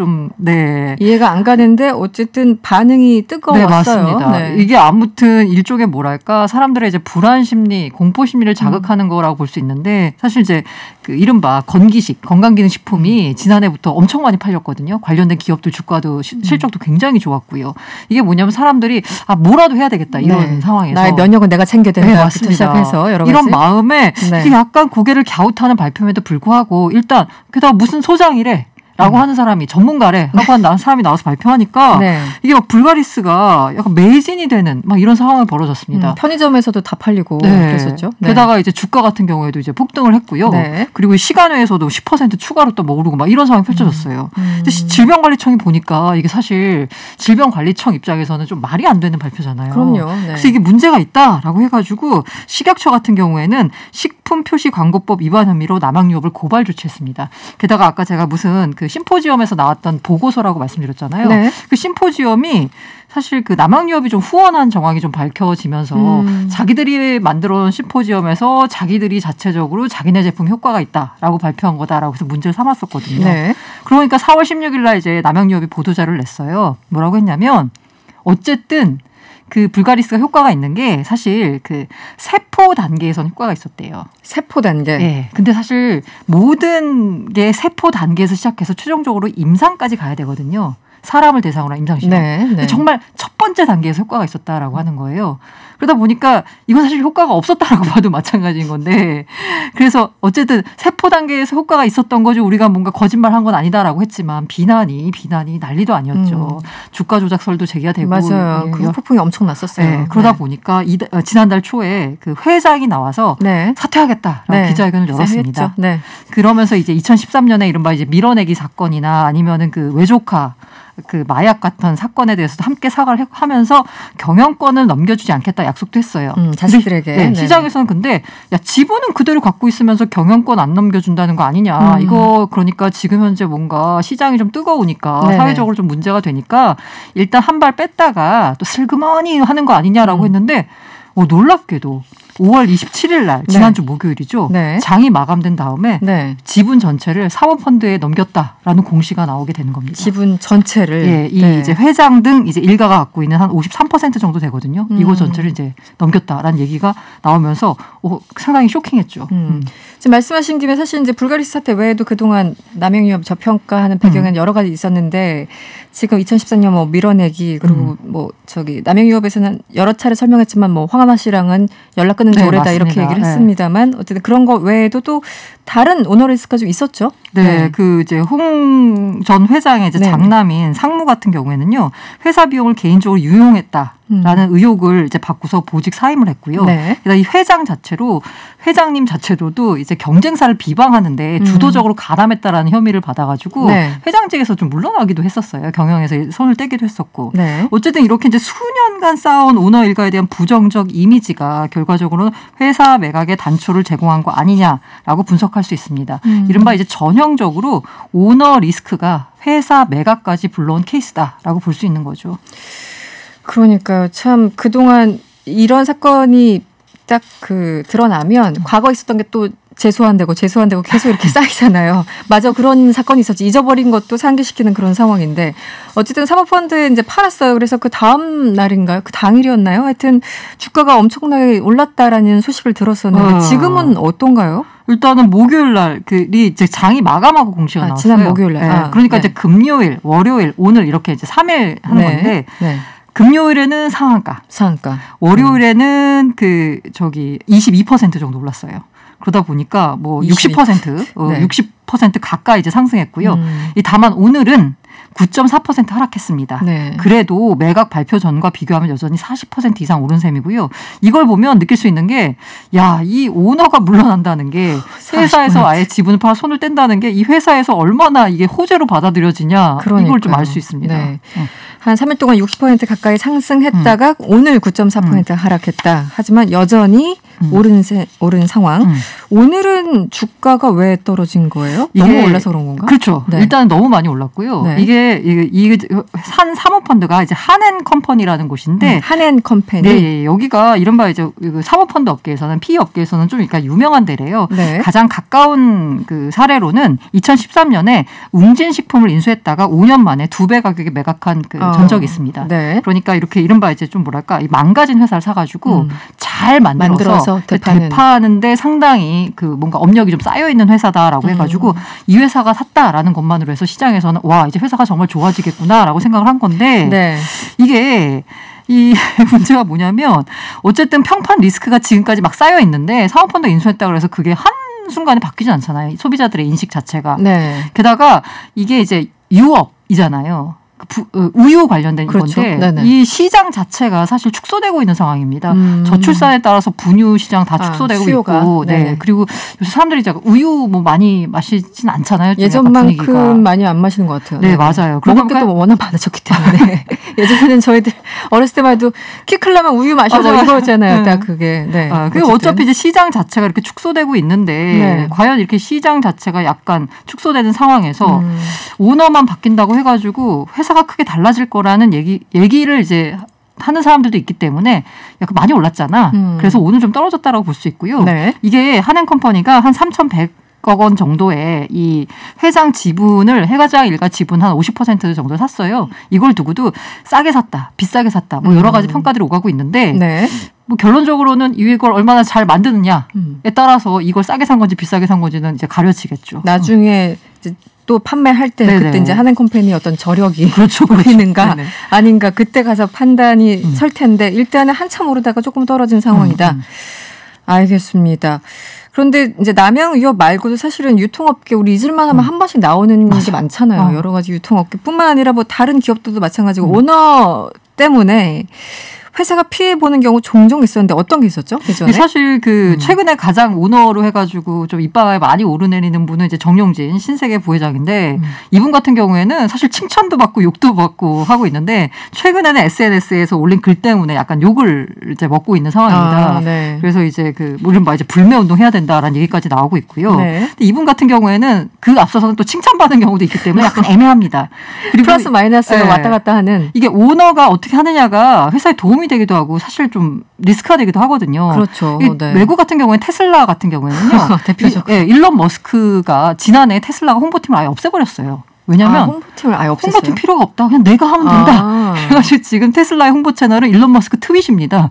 이해가 안 가는데 어쨌든 반응이 뜨거웠어요. 네, 맞습니다. 네. 이게 아무튼 일종의 뭐랄까 사람들의 이제 불안 심리, 공포 심리를 자극하는 거라고 볼 수 있는데 사실 이제 그 이른바 건기식, 건강기능식품이 지난해부터 엄청 많이 팔렸거든요. 관련된 기업들 주가도 실적도 굉장히 좋았고요. 이게 뭐냐면 사람들이 뭐라도 해야 되겠다 이런 상황에서 나의 면역은 내가 챙겨야 된다. 네, 맞습니다. 시작해서 여러 가지. 이런 마음에 이게 약간 고개를 갸웃하는 발표임에도 불구하고 일단 게다가 무슨 소장이래. 라고 하는 사람이 전문가래 하고 한 사람이 나와서 발표하니까 이게 막 불가리스가 약간 매진이 되는 막 이런 상황이 벌어졌습니다. 편의점에서도 다 팔리고 그랬었죠. 게다가 이제 주가 같은 경우에도 이제 폭등을 했고요. 그리고 시간외에서도 10% 추가로 또 오르고 막 이런 상황이 펼쳐졌어요. 근데 질병관리청이 보니까 이게 사실 질병관리청 입장에서는 좀 말이 안 되는 발표잖아요. 그럼요. 그래서 이게 문제가 있다라고 해가지고 식약처 같은 경우에는 식품표시광고법 위반 혐의로 남양유업을 고발 조치했습니다. 게다가 아까 제가 무슨 그 심포지엄에서 나왔던 보고서라고 말씀드렸잖아요. 그 심포지엄이 사실 그 남양유업이 좀 후원한 정황이 좀 밝혀지면서 자기들이 만들어 놓은 심포지엄에서 자기들이 자체적으로 자기네 제품 효과가 있다라고 발표한 거다라고 해서 문제를 삼았었거든요. 그러니까 4월 16일 날 이제 남양유업이 보도자료를 냈어요. 뭐라고 했냐면 어쨌든 그 불가리스가 효과가 있는 게 사실 그 세포 단계에선 효과가 있었대요. 세포 단계. 네. 근데 사실 모든 게 세포 단계에서 시작해서 최종적으로 임상까지 가야 되거든요. 사람을 대상으로 한 임상실험. 정말 첫 번째 단계에서 효과가 있었다라고 하는 거예요. 그러다 보니까 이건 사실 효과가 없었다라고 봐도 마찬가지인 건데 그래서 어쨌든 세포 단계에서 효과가 있었던 거지 우리가 뭔가 거짓말한 건 아니다라고 했지만 비난이 난리도 아니었죠. 주가 조작설도 제기가 되고 맞아요. 그 후폭풍이 엄청 났었어요. 그러다 보니까 지난달 초에 그 회장이 나와서 사퇴하겠다라고 기자회견을 열었습니다. 그러면서 이제 2013년에 이른바 이제 밀어내기 사건이나 아니면은 그 외조카 그 마약 같은 사건에 대해서도 함께 사과를 하면서 경영권을 넘겨주지 않겠다 약속도 했어요. 자식들에게. 시장에서는 근데 야 지분은 그대로 갖고 있으면서 경영권 안 넘겨준다는 거 아니냐. 이거 그러니까 지금 현재 뭔가 시장이 좀 뜨거우니까 사회적으로 좀 문제가 되니까 일단 한 발 뺐다가 또 슬그머니 하는 거 아니냐라고 했는데 놀랍게도 5월 27일 날 지난주 목요일이죠. 장이 마감된 다음에 지분 전체를 사모펀드에 넘겼다라는 공시가 나오게 되는 겁니다. 지분 전체를 이 이제 회장 등 이제 일가가 갖고 있는 한 53% 정도 되거든요. 이거 전체를 이제 넘겼다라는 얘기가 나오면서 상당히 쇼킹했죠. 지금 말씀하신 김에 사실 이제 불가리스 사태 외에도 그동안 남양유업 저평가하는 배경은 여러 가지 있었는데 지금 2014년 뭐 밀어내기 그리고 뭐 저기 남양유업에서는 여러 차례 설명했지만 뭐 황하나 씨랑은 연락 끊은 지 오래다 맞습니다. 이렇게 얘기를 했습니다만 어쨌든 그런 거 외에도 또 다른 오너리스크가 좀 있었죠. 그 이제 홍 전 회장의 이제 장남인 상무 같은 경우에는요 회사 비용을 개인적으로 유용했다라는 의혹을 이제 받고서 보직 사임을 했고요. 그다음 이 회장님 자체로도 이제 경쟁사를 비방하는데 주도적으로 가담했다라는 혐의를 받아가지고 회장직에서 좀 물러나기도 했었어요. 경영에서 손을 떼기도 했었고. 어쨌든 이렇게 이제 수년간 쌓아온 오너 일가에 대한 부정적 이미지가 결과적으로는 회사 매각에 단초를 제공한 거 아니냐라고 분석할 수 있습니다. 이른바 이제 전형적으로 오너 리스크가 회사 매각까지 불러온 케이스다라고 볼 수 있는 거죠. 그러니까요. 참 그동안 이런 사건이 딱 드러나면 과거에 있었던 게 또 재소환되고 계속 이렇게 쌓이잖아요. 맞아, 그런 사건이 있었지. 잊어버린 것도 상기시키는 그런 상황인데 어쨌든 사모펀드에 이제 팔았어요. 그래서 그 다음 날인가요? 그 당일이었나요? 하여튼 주가가 엄청나게 올랐다라는 소식을 들었었는데 지금은 어떤가요? 일단은 목요일 날이 이제 장이 마감하고 공시가 나왔어요. 지난 목요일 날. 그러니까 이제 금요일, 월요일, 오늘 이렇게 이제 3일 하는 건데. 금요일에는 상한가. 월요일에는 22% 정도 올랐어요. 그러다 보니까 뭐 60% 가까이 이제 상승했고요. 다만 오늘은 9.4% 하락했습니다. 그래도 매각 발표 전과 비교하면 여전히 40% 이상 오른 셈이고요. 이걸 보면 느낄 수 있는 게 이 오너가 물러난다는 게 회사에서 아예 지분을 팔아 손을 뗀다는 게 이 회사에서 얼마나 이게 호재로 받아들여지냐 이걸 좀 알 수 있습니다. 한 3일 동안 60% 가까이 상승했다가 오늘 9.4% 하락했다. 하지만 여전히 오른 상황. 오늘은 주가가 왜 떨어진 거예요? 너무 올라서 그런 건가? 그렇죠. 일단 너무 많이 올랐고요. 이게 산 사모펀드가 이제 한앤컴퍼니라는 곳인데 한앤컴퍼니. 여기가 이른바 이제 사모펀드 업계에서는 PE 업계에서는 좀 그러니까 유명한 데래요. 가장 가까운 그 사례로는 2013년에 웅진식품을 인수했다가 5년 만에 2배 가격에 매각한 전적이 있습니다. 그러니까 이렇게 이른바 이제 좀 뭐랄까 망가진 회사를 사가지고 잘 만들어서 대파하는데 상당히 뭔가 업력이 좀 쌓여 있는 회사다라고 해가지고 이 회사가 샀다라는 것만으로 해서 시장에서는 와 이제 회사가 정말 좋아지겠구나라고 생각을 한 건데 이게 이 문제가 뭐냐면 어쨌든 평판 리스크가 지금까지 막 쌓여 있는데 사모펀드 인수했다 그래서 그게 한 한순간에 바뀌지 않잖아요. 소비자들의 인식 자체가. 네. 게다가 이게 이제 유업이잖아요. 우유 관련된 그렇죠. 건데 네네. 이 시장 자체가 사실 축소되고 있는 상황입니다. 저출산에 따라서 분유 시장 다 축소되고 수요가. 있고, 네. 그리고 요새 사람들이 이제 우유 뭐 많이 마시진 않잖아요. 예전만큼 많이 안 마시는 것 같아요. 네, 맞아요. 먹을 때도 워낙 많아졌기 때문에 예전에는 저희들 어렸을 때만 해도 키 크려면 우유 마셔 이거잖아요. 딱 그게. 네. 그리고 어차피 이제 시장 자체가 이렇게 축소되고 있는데 과연 이렇게 시장 자체가 약간 축소되는 상황에서 오너만 바뀐다고 해가지고 회사가 크게 달라질 거라는 얘기를 이제 하는 사람들도 있기 때문에 약간 많이 올랐잖아. 그래서 오늘 좀 떨어졌다라고 볼 수 있고요. 네. 이게 한행컴퍼니가 한 3,100억 원 정도의 이 회장 지분을 해가장 일가 지분 한 50% 정도 샀어요. 이걸 두고도 싸게 샀다, 비싸게 샀다, 뭐 여러 가지 평가들이 오가고 있는데 네. 뭐 결론적으로는 이걸 얼마나 잘 만드느냐에 따라서 이걸 싸게 산 건지 비싸게 산 건지는 이제 가려지겠죠. 나중에 이제 또 판매할 때 네네. 그때 이제 한행컴퍼니 어떤 저력이 그렇죠. 보이는가 네네. 아닌가 그때 가서 판단이 설 텐데 일단은 한참 오르다가 조금 떨어진 상황이다. 알겠습니다. 그런데 이제 남양 위협 말고도 사실은 유통업계 우리 잊을만하면 한 번씩 나오는 게 많잖아요. 여러 가지 유통업계뿐만 아니라 뭐 다른 기업들도 마찬가지고 오너 때문에 회사가 피해 보는 경우 종종 있었는데 어떤 게 있었죠? 예전에? 사실 최근에 가장 오너로 해가지고 좀 이빨에 많이 오르내리는 분은 이제 정용진 신세계 부회장인데 이분 같은 경우에는 사실 칭찬도 받고 욕도 받고 하고 있는데 최근에는 SNS에서 올린 글 때문에 약간 욕을 이제 먹고 있는 상황입니다. 네. 그래서 이제 이른바 이제 불매 운동 해야 된다라는 얘기까지 나오고 있고요. 네. 근데 이분 같은 경우에는 그 앞서서는 또 칭찬받은 경우도 있기 때문에 약간 애매합니다. 그리고 플러스 마이너스가 왔다 갔다 하는. 이게 오너가 어떻게 하느냐가 회사에 도움이 되기도 하고 사실 좀 리스크가 되기도 하거든요. 그렇죠. 네. 외국 같은 경우에 테슬라 같은 경우에는요. 대표적. 일론 머스크가 지난해 테슬라가 홍보팀을 아예 없애버렸어요. 왜냐하면 홍보팀을 아예 없앴어요. 홍보팀 필요가 없다. 그냥 내가 하면 된다. 그래가지고 지금 테슬라의 홍보 채널은 일론 머스크 트윗입니다.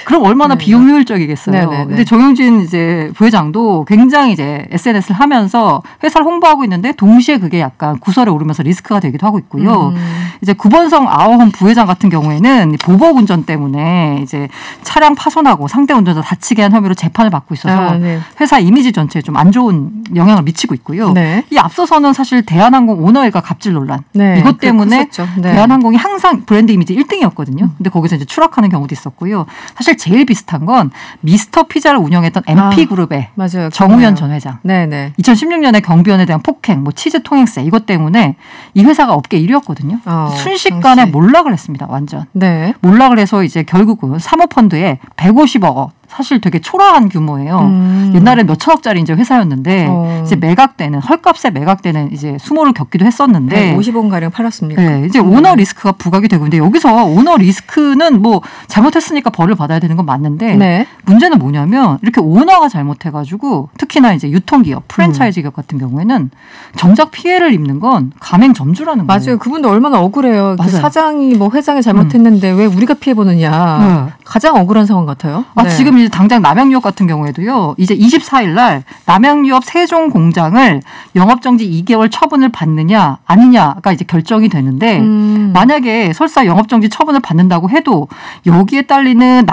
그럼 얼마나 비용 효율적이겠어요. 네네네. 근데 정용진 이제 부회장도 굉장히 이제 SNS를 하면서 회사를 홍보하고 있는데 동시에 그게 약간 구설에 오르면서 리스크가 되기도 하고 있고요. 이제 구본성 아어홈 부회장 같은 경우에는 보복 운전 때문에 이제 차량 파손하고 상대 운전자 다치게 한 혐의로 재판을 받고 있어서 회사 이미지 전체에 좀 안 좋은 영향을 미치고 있고요. 네. 이 앞서서는 사실 대한항공 오너일가 갑질 논란. 네, 이것 때문에 네. 대한항공이 항상 브랜드 이미지 1등이었거든요. 근데 거기서 이제 추락하는 경우도 있었고요. 사실 제일 비슷한 건 미스터 피자를 운영했던 MP그룹의 맞아요. 정우현 전 회장. 네네. 2016년에 경비원에 대한 폭행, 뭐 치즈 통행세 이것 때문에 이 회사가 업계 1위였거든요. 순식간에 당시. 몰락을 했습니다. 완전. 네. 몰락을 해서 이제 결국은 사모펀드에 150억 원. 사실 되게 초라한 규모예요. 옛날에 몇 천억짜리 이제 회사였는데 이제 매각되는 헐값에 매각되는 이제 수모를 겪기도 했었는데 50원 가량 팔았습니까? 네, 이제 오너 리스크가 부각이 되고 있는데 여기서 오너 리스크는 뭐 잘못했으니까 벌을 받아야 되는 건 맞는데 네. 문제는 뭐냐면 이렇게 오너가 잘못해가지고 특히나 이제 유통기업, 프랜차이즈 기업 같은 경우에는 정작 피해를 입는 건 가맹점주라는 거예요. 맞아요. 그분도 얼마나 억울해요. 그 맞아요. 사장이 뭐 회장이 잘못했는데 왜 우리가 피해 보느냐. 가장 억울한 상황 같아요. 네. 지금 이제 당장 남양유업 같은 경우에도요. 이제 24일 날 남양유업 세종 공장을 영업정지 2개월 처분을 받느냐 아니냐가 이제 결정이 되는데 만약에 설사 영업정지 처분을 받는다고 해도 여기에 딸리는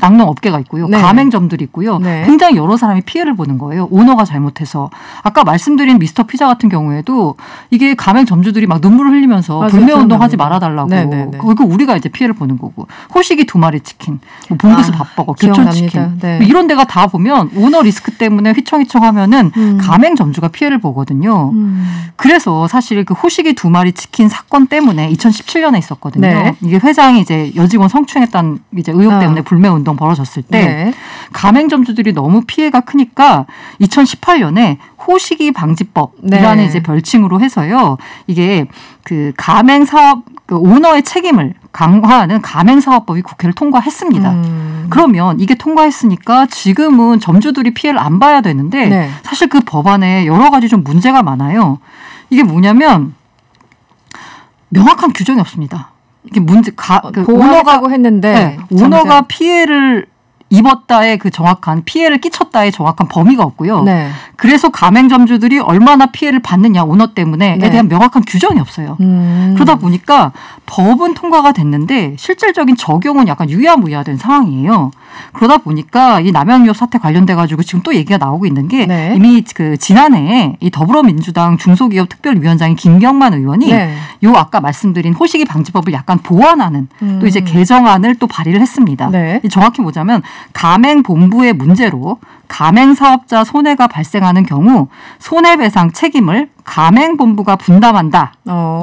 낙농업계가 있고요. 네. 가맹점들이 있고요. 네. 굉장히 여러 사람이 피해를 보는 거예요. 오너가 잘못해서. 아까 말씀드린 미스터 피자 같은 경우에도 이게 가맹점주들이 막 눈물을 흘리면서 맞아요. 불매운동하지 말아달라고. 네네네. 그리고 우리가 이제 피해를 보는 거고. 호식이 2마리 치킨, 뭐 봉구스 밥버거, 교촌치킨. 네. 뭐 이런 데가 다 보면 오너 리스크 때문에 휘청휘청하면은 가맹점주가 피해를 보거든요. 그래서 사실 그 호식이 2마리 치킨 사건 때문에 2017년에 있었거든요. 네. 이게 회장이 이제 여직원 성추행했다는 이제 의혹 때문에 불매운동 벌어졌을 때 네. 가맹점주들이 너무 피해가 크니까 2018년에 호식이 방지법이라는 네. 이제 별칭으로 해서요. 이게 그 가맹 사업 그 오너의 책임을 강화하는 가맹 사업법이 국회를 통과했습니다. 그러면 이게 통과했으니까 지금은 점주들이 피해를 안 봐야 되는데 네. 사실 그 법안에 여러 가지 좀 문제가 많아요. 이게 뭐냐면 명확한 규정이 없습니다. 이게 오너가 보호하고 했는데 오너가 피해를 입었다의 그 정확한 피해를 끼쳤다의 정확한 범위가 없고요. 네. 그래서 가맹점주들이 얼마나 피해를 받느냐 오너 때문에에 네. 대한 명확한 규정이 없어요. 그러다 보니까 법은 통과가 됐는데 실질적인 적용은 약간 유야무야된 상황이에요. 그러다 보니까 이 남양유업 사태 관련돼 가지고 지금 또 얘기가 나오고 있는 게 네. 이미 그 지난해 이 더불어민주당 중소기업 특별위원장인 김경만 의원이 네. 요 아까 말씀드린 호시기 방지법을 약간 보완하는 또 이제 개정안을 또 발의를 했습니다. 네. 정확히 보자면 가맹본부의 문제로 가맹사업자 손해가 발생하는 경우 손해배상 책임을 가맹본부가 분담한다.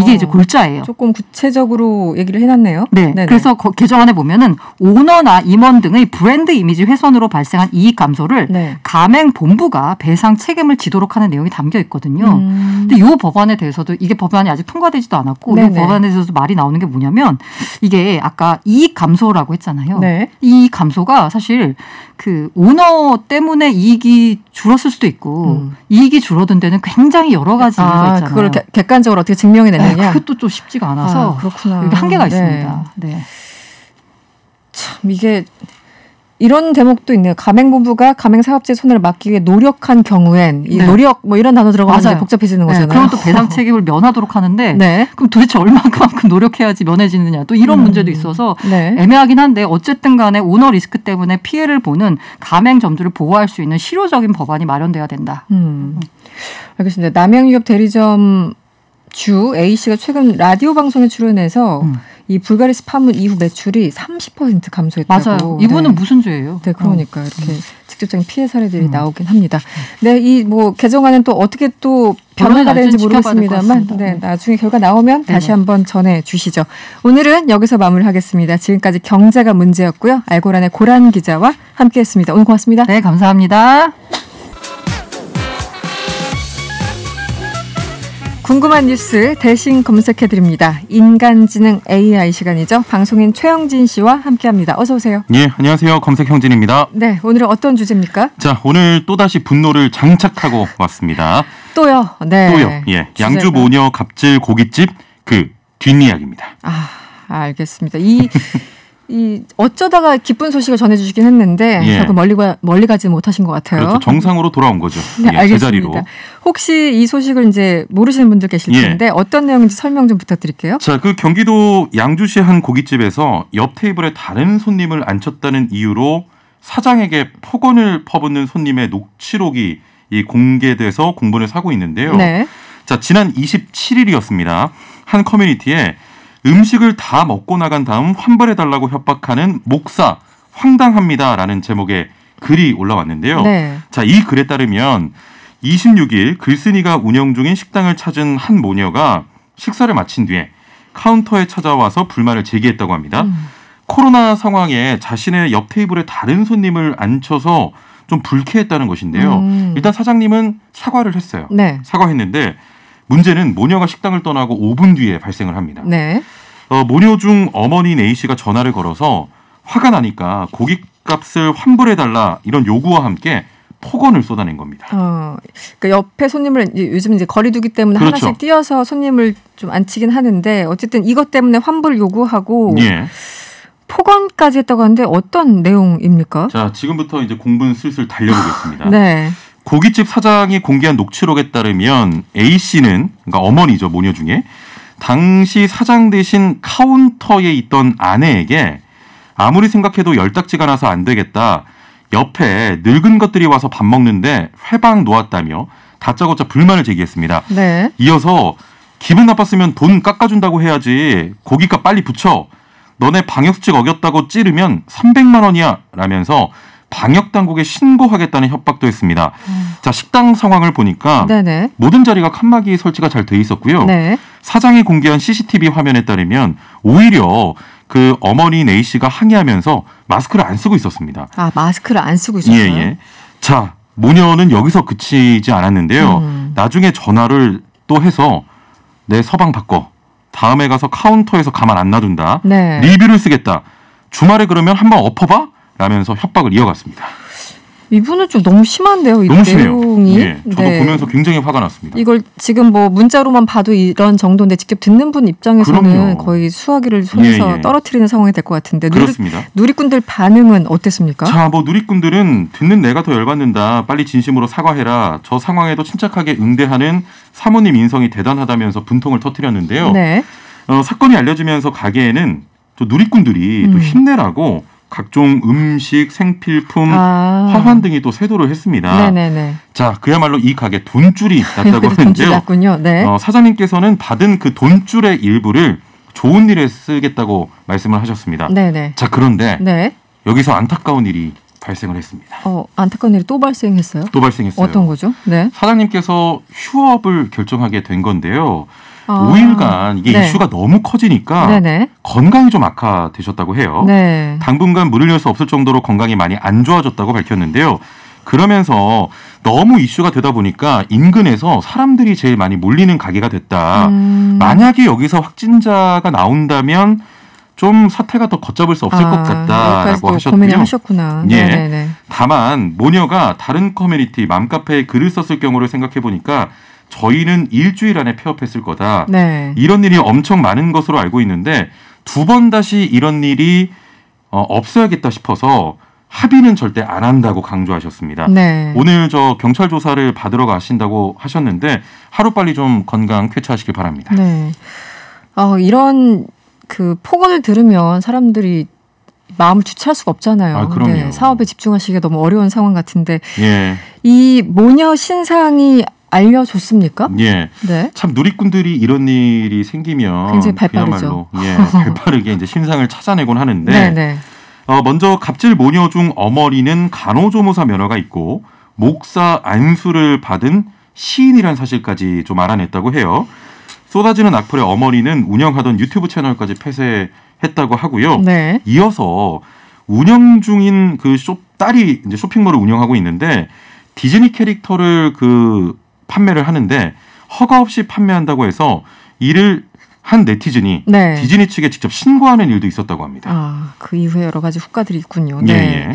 이게 이제 골자예요. 조금 구체적으로 얘기를 해놨네요. 네. 네네. 그래서 개정안에 보면은 오너나 임원 등의 브랜드 이미지 훼손으로 발생한 이익 감소를 네. 가맹본부가 배상 책임을 지도록 하는 내용이 담겨 있거든요. 근데 이 법안에 대해서도 이게 법안이 아직 통과되지도 않았고 이 네네. 법안에 대해서도 말이 나오는 게 뭐냐면 이게 아까 이익 감소라고 했잖아요. 네. 이 감소가 사실 그 오너 때문에 이익이 줄었을 수도 있고 이익이 줄어든 데는 굉장히 여러 가지 이유가 있잖아요. 그걸 객관적으로 어떻게 증명해내느냐. 그것도 좀 쉽지가 않아서 그렇구나. 여기 한계가 네. 있습니다. 네. 참 이게 이런 대목도 있네요. 가맹본부가 가맹사업자의 손해를 막기 위해 노력한 경우엔 이 네. 노력 뭐 이런 단어 들어가면 맞아요. 복잡해지는 네, 거잖아요. 그럼 또 배상 책임을 면하도록 하는데 네. 그럼 도대체 얼마만큼 노력해야지 면해지느냐 또 이런 문제도 있어서 네. 애매하긴 한데 어쨌든 간에 오너 리스크 때문에 피해를 보는 가맹점주를 보호할 수 있는 실효적인 법안이 마련돼야 된다. 알겠습니다. 남양유업 대리점 주 A씨가 최근 라디오 방송에 출연해서 이 불가리스 파문 이후 매출이 30% 감소했다고. 맞아요. 이분은 네. 무슨 죄예요? 네, 그러니까 이렇게 직접적인 피해 사례들이 나오긴 합니다. 네, 이 뭐 개정안은 또 어떻게 또 변화가 되는지 모르겠습니다만, 네, 나중에 결과 나오면 다시 한번 전해 주시죠. 오늘은 여기서 마무리하겠습니다. 지금까지 경제가 문제였고요. 알고란의 고란 기자와 함께했습니다. 오늘 고맙습니다. 네, 감사합니다. 궁금한 뉴스 대신 검색해드립니다. 인간지능 AI 시간이죠. 방송인 최영진 씨와 함께합니다. 어서 오세요. 예, 안녕하세요. 검색형진입니다. 네, 오늘은 어떤 주제입니까? 자, 오늘 또다시 분노를 장착하고 왔습니다. 또요. 네. 또요. 예, 주제가. 양주 모녀 갑질 고깃집 그 뒷이야기입니다. 알겠습니다. 이 어쩌다가 기쁜 소식을 전해주시긴 했는데 예. 결국 멀리 가지 못하신 것 같아요. 그렇죠. 정상으로 돌아온 거죠. 네, 예, 알겠습니다. 제자리로. 혹시 이 소식을 이제 모르시는 분들 계실 예. 텐데 어떤 내용인지 설명 좀 부탁드릴게요. 자, 그 경기도 양주시 한 고깃집에서 옆 테이블에 다른 손님을 앉혔다는 이유로 사장에게 폭언을 퍼붓는 손님의 녹취록이 이 공개돼서 공분을 사고 있는데요. 네. 자, 지난 27일이었습니다. 한 커뮤니티에 음식을 다 먹고 나간 다음 환불해달라고 협박하는 목사 황당합니다라는 제목의 글이 올라왔는데요. 네. 자, 이 글에 따르면 26일 글쓴이가 운영 중인 식당을 찾은 한 모녀가 식사를 마친 뒤에 카운터에 찾아와서 불만을 제기했다고 합니다. 코로나 상황에 자신의 옆 테이블에 다른 손님을 앉혀서 좀 불쾌했다는 것인데요. 일단 사장님은 사과를 했어요. 네. 사과했는데 문제는 모녀가 식당을 떠나고 5분 뒤에 발생을 합니다. 네. 모녀 중 어머니인 A씨가 전화를 걸어서 화가 나니까 고깃값을 환불해달라 이런 요구와 함께 폭언을 쏟아낸 겁니다. 그러니까 옆에 손님을 요즘 이제 거리두기 때문에 그렇죠. 하나씩 띄어서 손님을 좀 앉히긴 하는데 어쨌든 이것 때문에 환불 요구하고 예. 폭언까지 했다고 하는데 어떤 내용입니까? 자, 지금부터 이제 공분 슬슬 달려보겠습니다. 네. 고깃집 사장이 공개한 녹취록에 따르면 A씨는 그러니까 어머니죠, 모녀 중에 당시 사장 대신 카운터에 있던 아내에게 아무리 생각해도 열딱지가 나서 안 되겠다. 옆에 늙은 것들이 와서 밥 먹는데 회방 놓았다며 다짜고짜 불만을 제기했습니다. 네. 이어서 기분 나빴으면 돈 깎아준다고 해야지. 고깃값 빨리 붙여. 너네 방역수칙 어겼다고 찌르면 300만 원이야. 라면서 방역당국에 신고하겠다는 협박도 했습니다. 자, 식당 상황을 보니까 네네. 모든 자리가 칸막이 설치가 잘 돼 있었고요. 네. 사장이 공개한 CCTV 화면에 따르면 오히려 그 어머니인 A씨가 항의하면서 마스크를 안 쓰고 있었습니다. 마스크를 안 쓰고 있었어요. 예. 자, 모녀는 여기서 그치지 않았는데요. 나중에 전화를 또 해서 내 서방 바꿔. 다음에 가서 카운터에서 가만 안 놔둔다. 네. 리뷰를 쓰겠다. 주말에 그러면 한번 엎어봐? 라면서 협박을 이어갔습니다. 이분은 좀 너무 심한데요. 이 너무 내용이. 심해요. 예, 저도 보면서 굉장히 화가 났습니다. 이걸 지금 뭐 문자로만 봐도 이런 정도인데 직접 듣는 분 입장에서는 그럼요. 거의 수화기를 손에서 예. 떨어뜨리는 상황이 될 것 같은데 그렇습니다. 누리꾼들 반응은 어땠습니까? 자, 뭐 누리꾼들은 듣는 내가 더 열받는다. 빨리 진심으로 사과해라. 저 상황에도 침착하게 응대하는 사모님 인성이 대단하다면서 분통을 터뜨렸는데요. 네. 사건이 알려지면서 가게에는 또 누리꾼들이 또 힘내라고 각종 음식, 생필품, 화환 등이 또 세도를 했습니다. 네네네. 자, 그야말로 이 가게 돈줄이 났다고 돈줄이 하는데요. 났군요. 네. 사장님께서는 받은 그 돈줄의 일부를 좋은 일에 쓰겠다고 말씀을 하셨습니다. 네네. 자, 그런데 네. 여기서 안타까운 일이 발생을 했습니다. 안타까운 일이 또 발생했어요? 또 발생했어요. 어떤 거죠? 네. 사장님께서 휴업을 결정하게 된 건데요. 5일간 이게 네. 이슈가 너무 커지니까 네네. 건강이 좀 악화되셨다고 해요. 네. 당분간 물을 열 수 없을 정도로 건강이 많이 안 좋아졌다고 밝혔는데요. 그러면서 너무 이슈가 되다 보니까 인근에서 사람들이 제일 많이 몰리는 가게가 됐다. 만약에 여기서 확진자가 나온다면 좀 사태가 더 걷잡을 수 없을 것 같다라고 하셨고요. 고민을 하셨구나. 예. 네네네. 다만 모녀가 다른 커뮤니티 맘카페에 글을 썼을 경우를 생각해 보니까 저희는 일주일 안에 폐업했을 거다. 네. 이런 일이 엄청 많은 것으로 알고 있는데 두 번 다시 이런 일이 없어야겠다 싶어서 합의는 절대 안 한다고 강조하셨습니다. 네. 오늘 저 경찰 조사를 받으러 가신다고 하셨는데 하루빨리 좀 건강 쾌차하시길 바랍니다. 네. 이런 그 폭언을 들으면 사람들이 마음을 주체할 수가 없잖아요. 그럼요. 네, 사업에 집중하시기가 너무 어려운 상황 같은데 예. 이 모녀 신상이 알려줬습니까? 예. 네. 참 누리꾼들이 이런 일이 생기면 굉장히 발빠르죠. 그야말로 발빠르게 이제 신상을 찾아내곤 하는데 네네. 먼저 갑질 모녀 중 어머니는 간호조무사 면허가 있고 목사 안수를 받은 시인이란 사실까지 좀 알아냈다고 해요. 쏟아지는 악플에 어머니는 운영하던 유튜브 채널까지 폐쇄했다고 하고요. 네. 이어서 운영 중인 그 딸이 이제 쇼핑몰을 운영하고 있는데 디즈니 캐릭터를 판매를 하는데 허가 없이 판매한다고 해서 이를 한 네티즌이 네. 디즈니 측에 직접 신고하는 일도 있었다고 합니다. 그 이후에 여러 가지 후과들이 있군요. 예, 네. 예.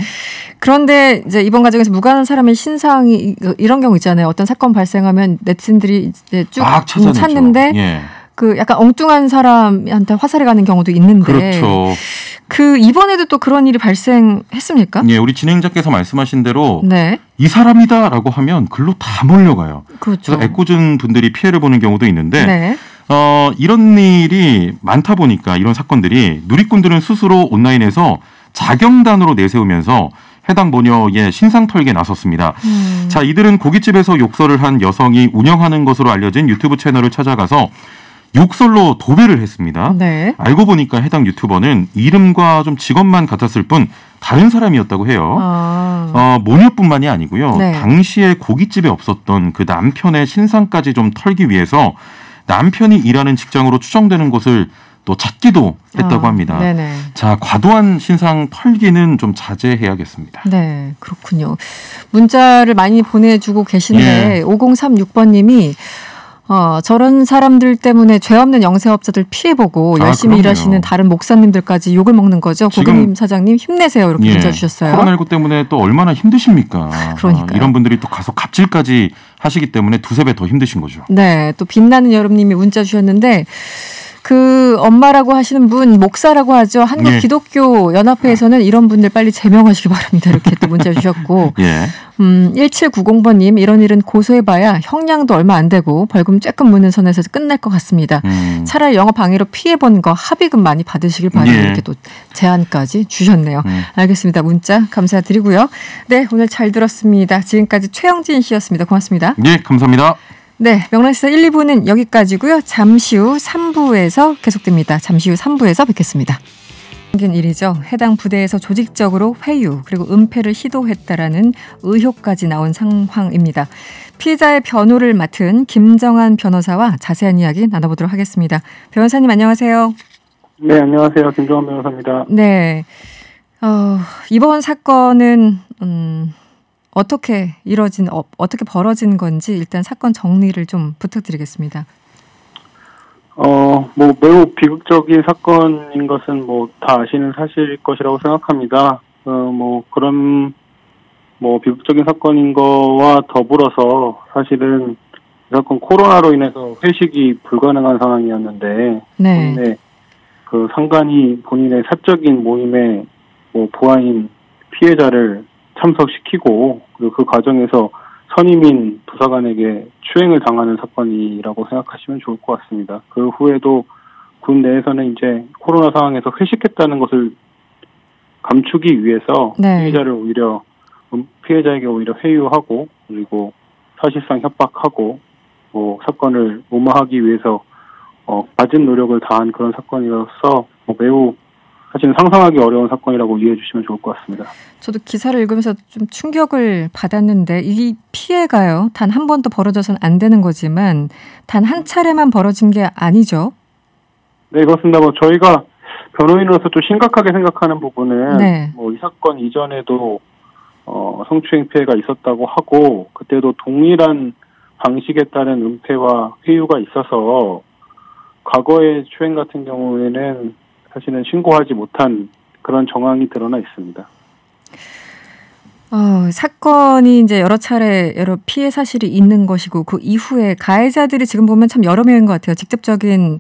그런데 이제 이번 과정에서 무관한 사람의 신상이 이런 경우 있잖아요. 어떤 사건 발생하면 네티즌들이 이제 쭉 찾는데 예. 약간 엉뚱한 사람한테 화살이 가는 경우도 있는데. 그렇죠. 이번에도 또 그런 일이 발생했습니까? 예, 우리 진행자께서 말씀하신 대로 네. 이 사람이다라고 하면 글로 다 몰려가요. 그렇죠. 그래서 애꿎은 분들이 피해를 보는 경우도 있는데 네. 이런 일이 많다 보니까 이런 사건들이 누리꾼들은 스스로 온라인에서 자경단으로 내세우면서 해당 모녀의 신상 털기에 나섰습니다. 자, 이들은 고깃집에서 욕설을 한 여성이 운영하는 것으로 알려진 유튜브 채널을 찾아가서 욕설로 도배를 했습니다. 네. 알고 보니까 해당 유튜버는 이름과 좀 직업만 같았을 뿐 다른 사람이었다고 해요. 모녀뿐만이 아니고요. 네. 당시에 고깃집에 없었던 그 남편의 신상까지 좀 털기 위해서 남편이 일하는 직장으로 추정되는 곳을 또 찾기도 했다고 합니다. 네네. 자, 과도한 신상 털기는 좀 자제해야겠습니다. 네, 그렇군요. 문자를 많이 보내주고 계신데 5036번님이 저런 사람들 때문에 죄 없는 영세업자들 피해보고 열심히 그럼요. 일하시는 다른 목사님들까지 욕을 먹는 거죠. 지금 고객님 사장님 힘내세요. 이렇게 문자 주셨어요. 코로나19 때문에 또 얼마나 힘드십니까? 그러니까요. 이런 분들이 또 가서 갑질까지 하시기 때문에 두세 배 더 힘드신 거죠. 네, 또 빛나는 여름님이 문자 주셨는데 엄마라고 하시는 분 목사라고 하죠. 한국 예. 기독교 연합회에서는 이런 분들 빨리 제명하시기 바랍니다. 이렇게 또 문자 주셨고 예. 1790번님 이런 일은 고소해봐야 형량도 얼마 안 되고 벌금 쬐끔 무는 선에서 끝날 것 같습니다. 차라리 영업 방해로 피해본 거 합의금 많이 받으시길 바랍니다. 예. 이렇게 또 제안까지 주셨네요. 알겠습니다. 문자 감사드리고요. 네, 오늘 잘 들었습니다. 지금까지 최영진 씨였습니다. 고맙습니다. 예, 감사합니다. 네, 명란시사 1, 2부는 여기까지고요. 잠시 후 3부에서 계속됩니다. 잠시 후 3부에서 뵙겠습니다. 생긴 일이죠. 해당 부대에서 조직적으로 회유 그리고 은폐를 시도했다라는 의혹까지 나온 상황입니다. 피의자의 변호를 맡은 김정한 변호사와 자세한 이야기 나눠보도록 하겠습니다. 변호사님 안녕하세요. 네, 안녕하세요. 김정한 변호사입니다. 네, 이번 사건은 어떻게 벌어진 건지 일단 사건 정리를 좀 부탁드리겠습니다. 매우 비극적인 사건인 것은 다 아시는 사실일 것이라고 생각합니다. 그런 뭐 비극적인 사건인 거와 더불어서 사실은 이 사건 코로나로 인해서 회식이 불가능한 상황이었는데 네. 본인의 그 상관이 본인의 사적인 모임에 뭐 부하인 피해자를 참석시키고 그리고 그 과정에서 선임인 부사관에게 추행을 당하는 사건이라고 생각하시면 좋을 것 같습니다. 그 후에도 군 내에서는 이제 코로나 상황에서 회식했다는 것을 감추기 위해서 네. 피해자에게 오히려 회유하고 그리고 사실상 협박하고 뭐 사건을 무마하기 위해서 갖은 노력을 다한 그런 사건이라서 매우 사실은 상상하기 어려운 사건이라고 이해해 주시면 좋을 것 같습니다. 저도 기사를 읽으면서 좀 충격을 받았는데 이 피해가요. 단 한 번도 벌어져서는 안 되는 거지만 단 한 차례만 벌어진 게 아니죠. 네, 그렇습니다. 뭐 저희가 변호인으로서 좀 심각하게 생각하는 부분은 네. 뭐 이 사건 이전에도 성추행 피해가 있었다고 하고 그때도 동일한 방식에 따른 은폐와 회유가 있어서 과거의 추행 같은 경우에는 사실은 신고하지 못한 그런 정황이 드러나 있습니다. 사건이 이제 여러 차례 여러 피해 사실이 있는 것이고 그 이후에 가해자들이 지금 보면 참 여러 명인 것 같아요. 직접적인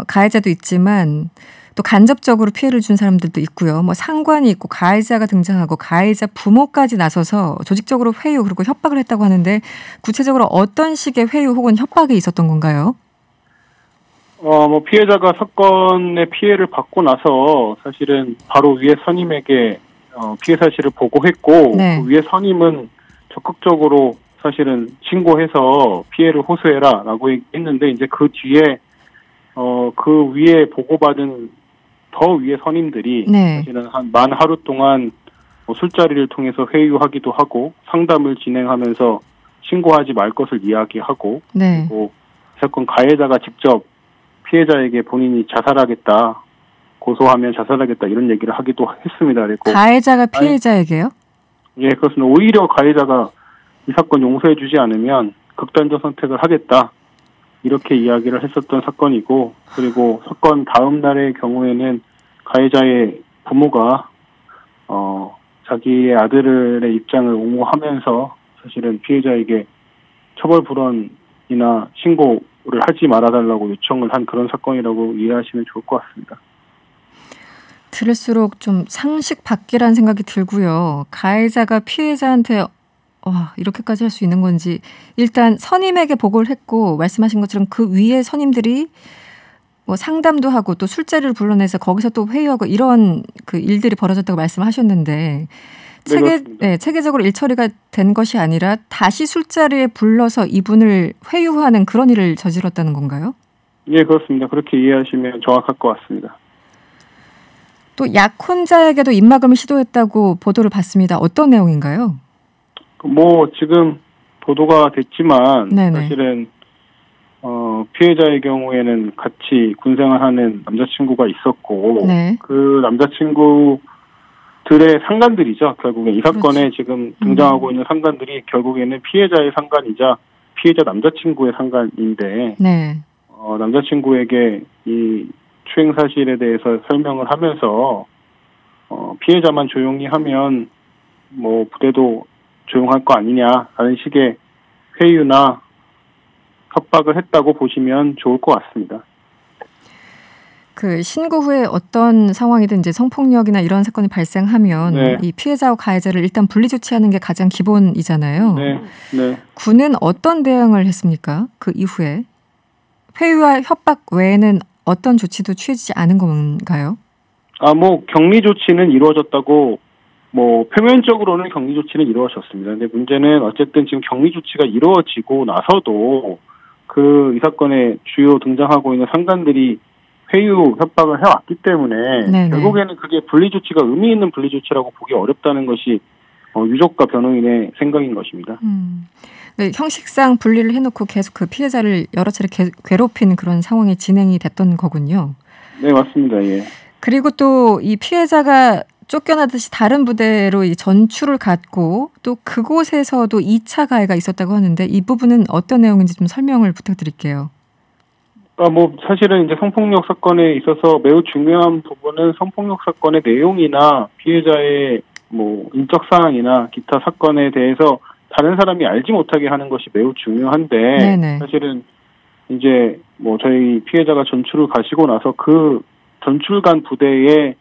가해자도 있지만 또 간접적으로 피해를 준 사람들도 있고요. 뭐 상관이 있고 가해자가 등장하고 가해자 부모까지 나서서 조직적으로 회유 그리고 협박을 했다고 하는데 구체적으로 어떤 식의 회유 혹은 협박이 있었던 건가요? 뭐 피해자가 사건의 피해를 받고 나서 사실은 바로 위에 선임에게 피해 사실을 보고했고 네. 그 위에 선임은 적극적으로 사실은 신고해서 피해를 호소해라라고 했는데 이제 그 뒤에 그 위에 보고받은 더 위에 선임들이 네. 사실은 만 하루 동안 술자리를 통해서 회유하기도 하고 상담을 진행하면서 신고하지 말 것을 이야기하고 네. 그리고 사건 가해자가 직접 피해자에게 본인이 자살하겠다, 고소하면 자살하겠다 이런 얘기를 하기도 했습니다. 그리고 가해자가 피해자에게요? 예, 그렇습니다. 오히려 가해자가 이 사건 용서해주지 않으면 극단적 선택을 하겠다 이렇게 이야기를 했었던 사건이고 그리고 사건 다음 날의 경우에는 가해자의 부모가 자기의 아들의 입장을 옹호하면서 사실은 피해자에게 처벌 불원이나 신고를 하지 말아달라고 요청을 한 그런 사건이라고 이해하시면 좋을 것 같습니다. 들을수록 좀 상식 밖이라는 생각이 들고요. 가해자가 피해자한테 이렇게까지 할 수 있는 건지 일단 선임에게 보고를 했고 말씀하신 것처럼 그 위에 선임들이 뭐 상담도 하고 또 술자리를 불러내서 거기서 또 회의하고 이런 그 일들이 벌어졌다고 말씀하셨는데 체계적으로 일처리가 된 것이 아니라 다시 술자리에 불러서 이분을 회유하는 그런 일을 저질렀다는 건가요? 예, 그렇습니다. 그렇게 이해하시면 정확할 것 같습니다. 또 약혼자에게도 입막음을 시도했다고 보도를 봤습니다. 어떤 내용인가요? 뭐 지금 보도가 됐지만 네네. 사실은 피해자의 경우에는 같이 군생활하는 남자친구가 있었고 네. 그 남자친구들의 상관들이죠. 결국에 이 사건에 그렇지. 지금 등장하고 있는 상관들이 결국에는 피해자의 상관이자 피해자 남자친구의 상관인데 네. 남자친구에게 이 추행 사실에 대해서 설명을 하면서 피해자만 조용히 하면 뭐 부대도 조용할 거 아니냐라는 식의 회유나 협박을 했다고 보시면 좋을 것 같습니다. 그 신고 후에 어떤 상황이든 이제 성폭력이나 이런 사건이 발생하면 네. 이 피해자와 가해자를 일단 분리 조치하는 게 가장 기본이잖아요. 네. 군은 어떤 대응을 했습니까? 그 이후에 회유와 협박 외에는 어떤 조치도 취해지지 않은 건가요? 뭐 격리 조치는 이루어졌다고 뭐 표면적으로는 격리 조치는 이루어졌습니다. 근데 문제는 어쨌든 지금 격리 조치가 이루어지고 나서도 이 사건에 주요 등장하고 있는 상관들이 회유 협박을 해왔기 때문에 네네. 결국에는 그게 분리 조치가 의미 있는 분리 조치라고 보기 어렵다는 것이 유족과 변호인의 생각인 것입니다. 네, 형식상 분리를 해놓고 계속 그 피해자를 여러 차례 괴롭히는 그런 상황이 진행이 됐던 거군요. 네, 맞습니다. 예. 그리고 또 이 피해자가 쫓겨나듯이 다른 부대로 이 전출을 갔고 또 그곳에서도 2차 가해가 있었다고 하는데 이 부분은 어떤 내용인지 좀 설명을 부탁드릴게요. 뭐 사실은 이제 성폭력 사건에 있어서 매우 중요한 부분은 성폭력 사건의 내용이나 피해자의 뭐 인적 사항이나 기타 사건에 대해서 다른 사람이 알지 못하게 하는 것이 매우 중요한데 네네. 사실은 이제 뭐 저희 피해자가 전출을 가시고 나서 그 전출 간 부대의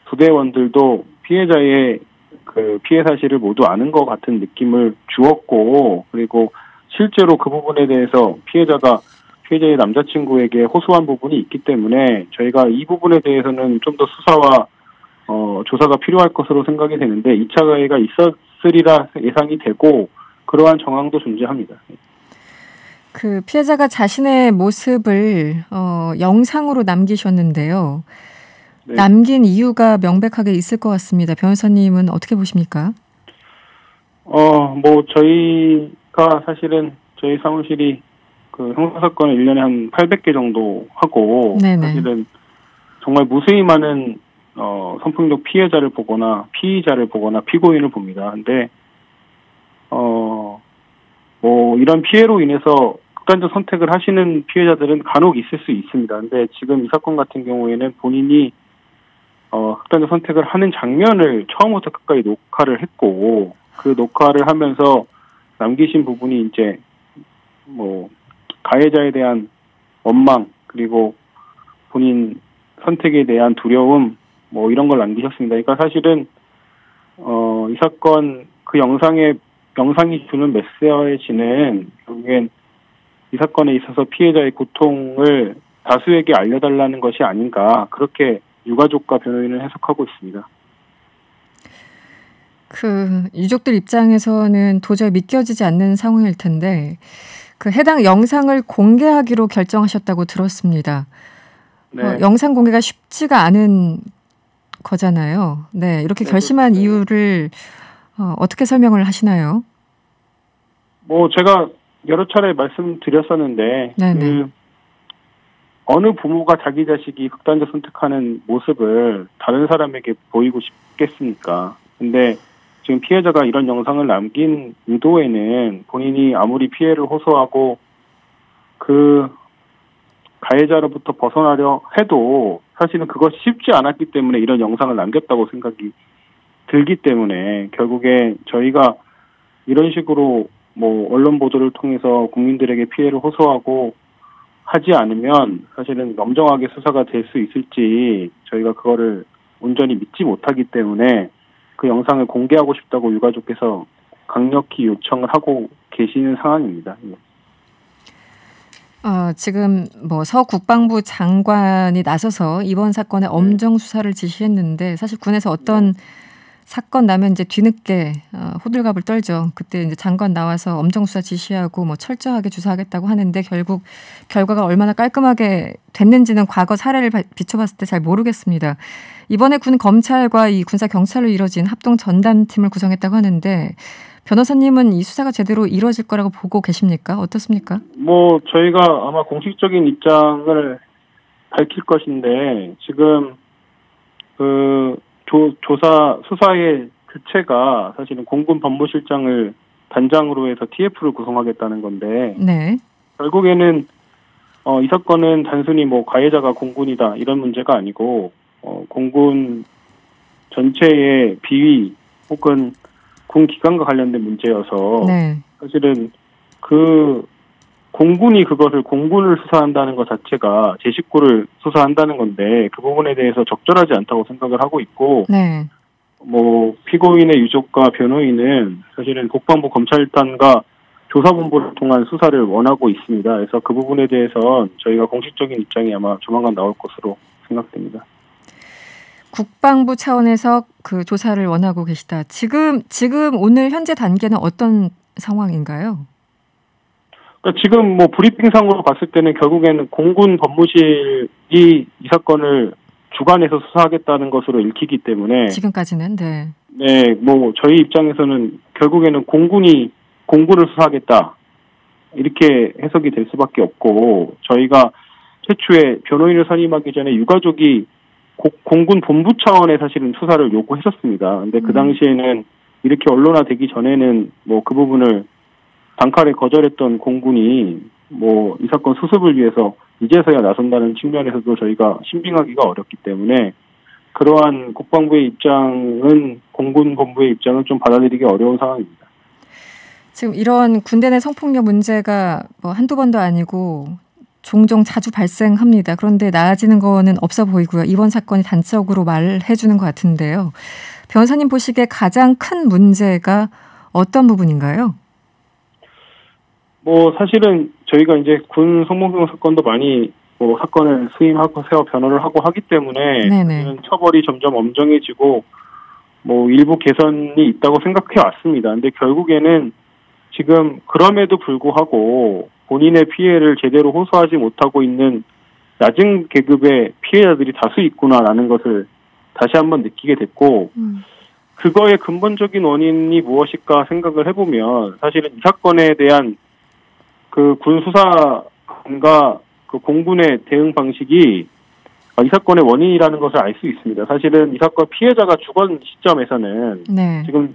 부대원들도 피해자의 그 피해 사실을 모두 아는 것 같은 느낌을 주었고, 그리고 실제로 그 부분에 대해서 피해자의 남자친구에게 호소한 부분이 있기 때문에 저희가 이 부분에 대해서는 좀 더 수사와 조사가 필요할 것으로 생각이 되는데 2차 가해가 있었으리라 예상이 되고 그러한 정황도 존재합니다. 그 피해자가 자신의 모습을 영상으로 남기셨는데요. 네. 남긴 이유가 명백하게 있을 것 같습니다. 변호사님은 어떻게 보십니까? 뭐 저희가 사실은 저희 사무실이 그 형사사건을 1년에 한 800개 정도 하고 네네. 사실은 정말 무수히 많은 성폭력 피해자를 보거나 피의자를 보거나 피고인을 봅니다. 근데 뭐 이런 피해로 인해서 극단적 선택을 하시는 피해자들은 간혹 있을 수 있습니다. 근데 지금 이 사건 같은 경우에는 본인이 극단적 선택을 하는 장면을 처음부터 끝까지 녹화를 했고 그 녹화를 하면서 남기신 부분이 이제 뭐 가해자에 대한 원망 그리고 본인 선택에 대한 두려움 뭐 이런 걸 남기셨습니다. 그러니까 사실은 이 사건 그 영상이 주는 메시지는 결국엔 이 사건에 있어서 피해자의 고통을 다수에게 알려달라는 것이 아닌가 그렇게 유가족과 변호인은 해석하고 있습니다. 그 유족들 입장에서는 도저히 믿겨지지 않는 상황일 텐데 그 해당 영상을 공개하기로 결정하셨다고 들었습니다. 네. 영상 공개가 쉽지가 않은 거잖아요. 네, 이렇게 네, 결심한 네. 이유를 어떻게 설명을 하시나요? 뭐 제가 여러 차례 말씀드렸었는데 네네. 어느 부모가 자기 자식이 극단적 선택하는 모습을 다른 사람에게 보이고 싶겠습니까? 근데 지금 피해자가 이런 영상을 남긴 의도에는 본인이 아무리 피해를 호소하고 그 가해자로부터 벗어나려 해도 사실은 그것이 쉽지 않았기 때문에 이런 영상을 남겼다고 생각이 들기 때문에 결국에 저희가 이런 식으로 뭐 언론 보도를 통해서 국민들에게 피해를 호소하고 하지 않으면 사실은 엄정하게 수사가 될 수 있을지 저희가 그거를 온전히 믿지 못하기 때문에 그 영상을 공개하고 싶다고 유가족께서 강력히 요청을 하고 계시는 상황입니다. 지금 뭐 서 국방부 장관이 나서서 이번 사건의 엄정 수사를 지시했는데 사실 군에서 어떤 사건 나면 이제 뒤늦게 호들갑을 떨죠. 그때 이제 장관 나와서 엄정 수사 지시하고 뭐 철저하게 조사하겠다고 하는데 결국 결과가 얼마나 깔끔하게 됐는지는 과거 사례를 비춰봤을 때 잘 모르겠습니다. 이번에 군 검찰과 이 군사 경찰로 이뤄진 합동 전담팀을 구성했다고 하는데 변호사님은 이 수사가 제대로 이루어질 거라고 보고 계십니까? 어떻습니까? 뭐 저희가 아마 공식적인 입장을 밝힐 것인데 지금 그 수사의 주체가 사실은 공군 법무실장을 단장으로 해서 TF를 구성하겠다는 건데 네. 결국에는 이 사건은 단순히 뭐 가해자가 공군이다 이런 문제가 아니고 공군 전체의 비위 혹은 군 기관과 관련된 문제여서 네. 사실은 그 공군이 그것을 공군을 수사한다는 것 자체가 제 식구를 수사한다는 건데 그 부분에 대해서 적절하지 않다고 생각을 하고 있고 네. 뭐 피고인의 유족과 변호인은 사실은 국방부 검찰단과 조사본부를 통한 수사를 원하고 있습니다. 그래서 그 부분에 대해서 저희가 공식적인 입장이 아마 조만간 나올 것으로 생각됩니다. 국방부 차원에서 그 조사를 원하고 계시다. 지금 오늘 현재 단계는 어떤 상황인가요? 그러니까 지금 뭐 브리핑상으로 봤을 때는 결국에는 공군 법무실이 이 사건을 주관해서 수사하겠다는 것으로 읽히기 때문에 지금까지는 네. 네, 뭐 저희 입장에서는 결국에는 공군을 수사하겠다 이렇게 해석이 될 수밖에 없고 저희가 최초에 변호인을 선임하기 전에 유가족이 공군 본부 차원의 사실은 수사를 요구했었습니다. 근데 그 당시에는 이렇게 언론화되기 전에는 뭐 그 부분을 단칼에 거절했던 공군이 뭐 이 사건 수습을 위해서 이제서야 나선다는 측면에서도 저희가 신빙하기가 어렵기 때문에 그러한 국방부의 입장은 공군 본부의 입장은 좀 받아들이기 어려운 상황입니다. 지금 이런 군대 내 성폭력 문제가 뭐 한두 번도 아니고 종종 자주 발생합니다. 그런데 나아지는 거는 없어 보이고요. 이번 사건이 단적으로 말해주는 것 같은데요. 변호사님 보시기에 가장 큰 문제가 어떤 부분인가요? 뭐 사실은 저희가 이제 군 성폭력 사건도 많이 뭐 사건을 수임하고 세워 변호를 하고 하기 때문에 처벌이 점점 엄정해지고 뭐 일부 개선이 있다고 생각해 왔습니다. 근데 결국에는 지금 그럼에도 불구하고 본인의 피해를 제대로 호소하지 못하고 있는 낮은 계급의 피해자들이 다수 있구나라는 것을 다시 한번 느끼게 됐고 그거의 근본적인 원인이 무엇일까 생각을 해보면 사실은 이 사건에 대한 그 군 수사관과 그 공군의 대응 방식이 이 사건의 원인이라는 것을 알 수 있습니다. 사실은 이 사건 피해자가 죽은 시점에서는 지금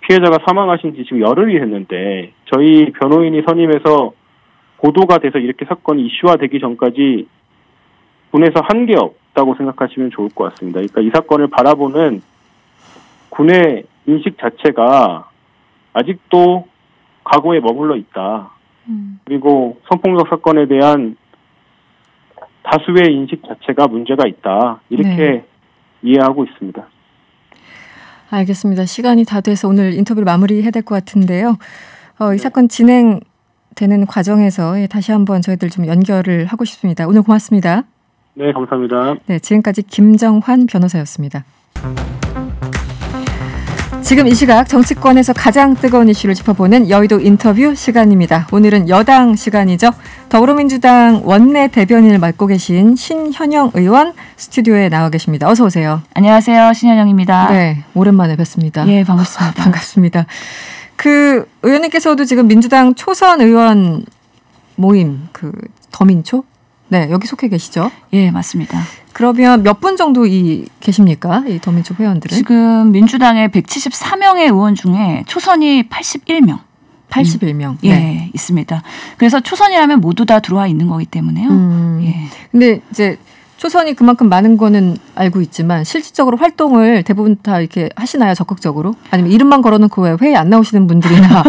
피해자가 사망하신 지 지금 열흘이 됐는데 저희 변호인이 선임해서 보도가 돼서 이렇게 사건이 이슈화되기 전까지 군에서 한 게 없다고 생각하시면 좋을 것 같습니다. 그러니까 이 사건을 바라보는 군의 인식 자체가 아직도 과거에 머물러 있다. 그리고 성폭력 사건에 대한 다수의 인식 자체가 문제가 있다. 이렇게 이해하고 있습니다. 알겠습니다. 시간이 다 돼서 오늘 인터뷰를 마무리해야 될 것 같은데요. 이 사건 진행되는 과정에서 다시 한번 저희들 좀 연결을 하고 싶습니다. 오늘 고맙습니다. 네, 감사합니다. 네, 지금까지 김정환 변호사였습니다. 지금 이 시각 정치권에서 가장 뜨거운 이슈를 짚어보는 여의도 인터뷰 시간입니다. 오늘은 여당 시간이죠. 더불어민주당 원내 대변인을 맡고 계신 신현영 의원 스튜디오에 나와 계십니다. 어서 오세요. 안녕하세요. 신현영입니다. 네, 오랜만에 뵙습니다. 예, 반갑습니다. 반갑습니다. 그 의원님께서도 지금 민주당 초선 의원 모임 더민초? 네, 여기 속해 계시죠? 예, 맞습니다. 그러면 몇 분 정도 계십니까? 이 더민초 회원들은? 지금 민주당의 174명의 의원 중에 초선이 81명. 81명. 예, 있습니다. 그래서 초선이라면 모두 다 들어와 있는 거기 때문에요. 예. 근데 이제 초선이 그만큼 많은 거는 알고 있지만 실질적으로 활동을 대부분 다 이렇게 하시나요? 적극적으로? 아니면 이름만 걸어놓고 왜 회의 안 나오시는 분들이나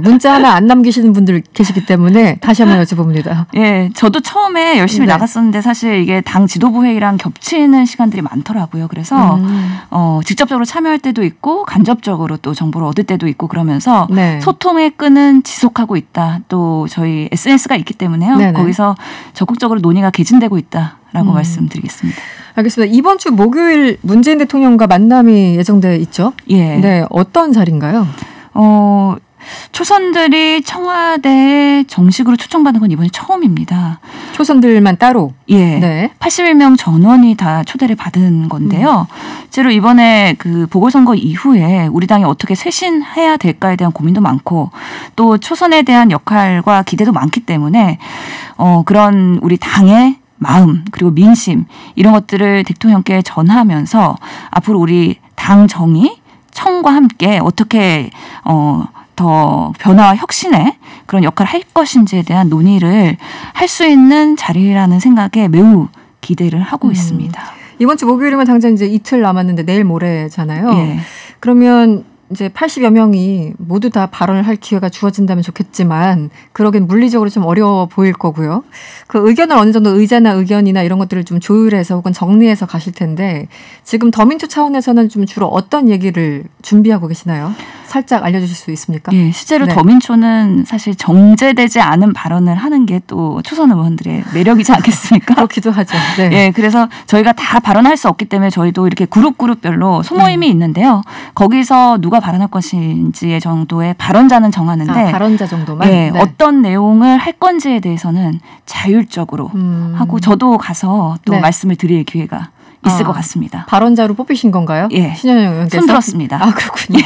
문자 하나 안 남기시는 분들 계시기 때문에 다시 한번 여쭤봅니다. 예, 저도 처음에 열심히 나갔었는데 사실 이게 당 지도부 회의랑 겹치는 시간들이 많더라고요. 그래서 직접적으로 참여할 때도 있고 간접적으로 또 정보를 얻을 때도 있고 그러면서 소통의 끈은 지속하고 있다. 또 저희 SNS가 있기 때문에요. 거기서 적극적으로 논의가 개진되고 있다. 라고 말씀드리겠습니다. 알겠습니다. 이번 주 목요일 문재인 대통령과 만남이 예정돼 있죠? 예. 네, 어떤 자리인가요? 초선들이 청와대에 정식으로 초청받은 건 이번이 처음입니다. 초선들만 따로? 예. 네. 81명 전원이 다 초대를 받은 건데요. 실제로 이번에 그 보궐선거 이후에 우리 당이 어떻게 쇄신해야 될까에 대한 고민도 많고 또 초선에 대한 역할과 기대도 많기 때문에 그런 우리 당의 마음 그리고 민심 이런 것들을 대통령께 전하면서 앞으로 우리 당 정의 청과 함께 어떻게 더 변화와 혁신의 그런 역할을 할 것인지에 대한 논의를 할 수 있는 자리라는 생각에 매우 기대를 하고 있습니다. 이번 주 목요일이면 당장 이제 이틀 남았는데 내일 모레잖아요. 예. 그러면 이제 80여 명이 모두 다 발언을 할 기회가 주어진다면 좋겠지만 그러긴 물리적으로 좀 어려워 보일 거고요. 그 의견을 어느 정도 의제나 의견이나 이런 것들을 좀 조율해서 혹은 정리해서 가실 텐데 지금 더민초 차원에서는 좀 주로 어떤 얘기를 준비하고 계시나요? 살짝 알려주실 수 있습니까? 예, 실제로 더민초는 사실 정제되지 않은 발언을 하는 게 또 초선 의원들의 매력이지 않겠습니까? 그렇기도 하죠. 네. 예, 그래서 저희가 다 발언할 수 없기 때문에 저희도 이렇게 그룹별로 소모임이 있는데요. 거기서 누가 발언할 것인지의 정도의 발언자는 정하는데 발언자 정도만? 예, 어떤 내용을 할 건지에 대해서는 자율적으로 하고 저도 가서 또 말씀을 드릴 기회가 있을 것 같습니다. 발언자로 뽑히신 건가요? 예. 신현영 의원께서? 손들었습니다. 아, 그렇군요.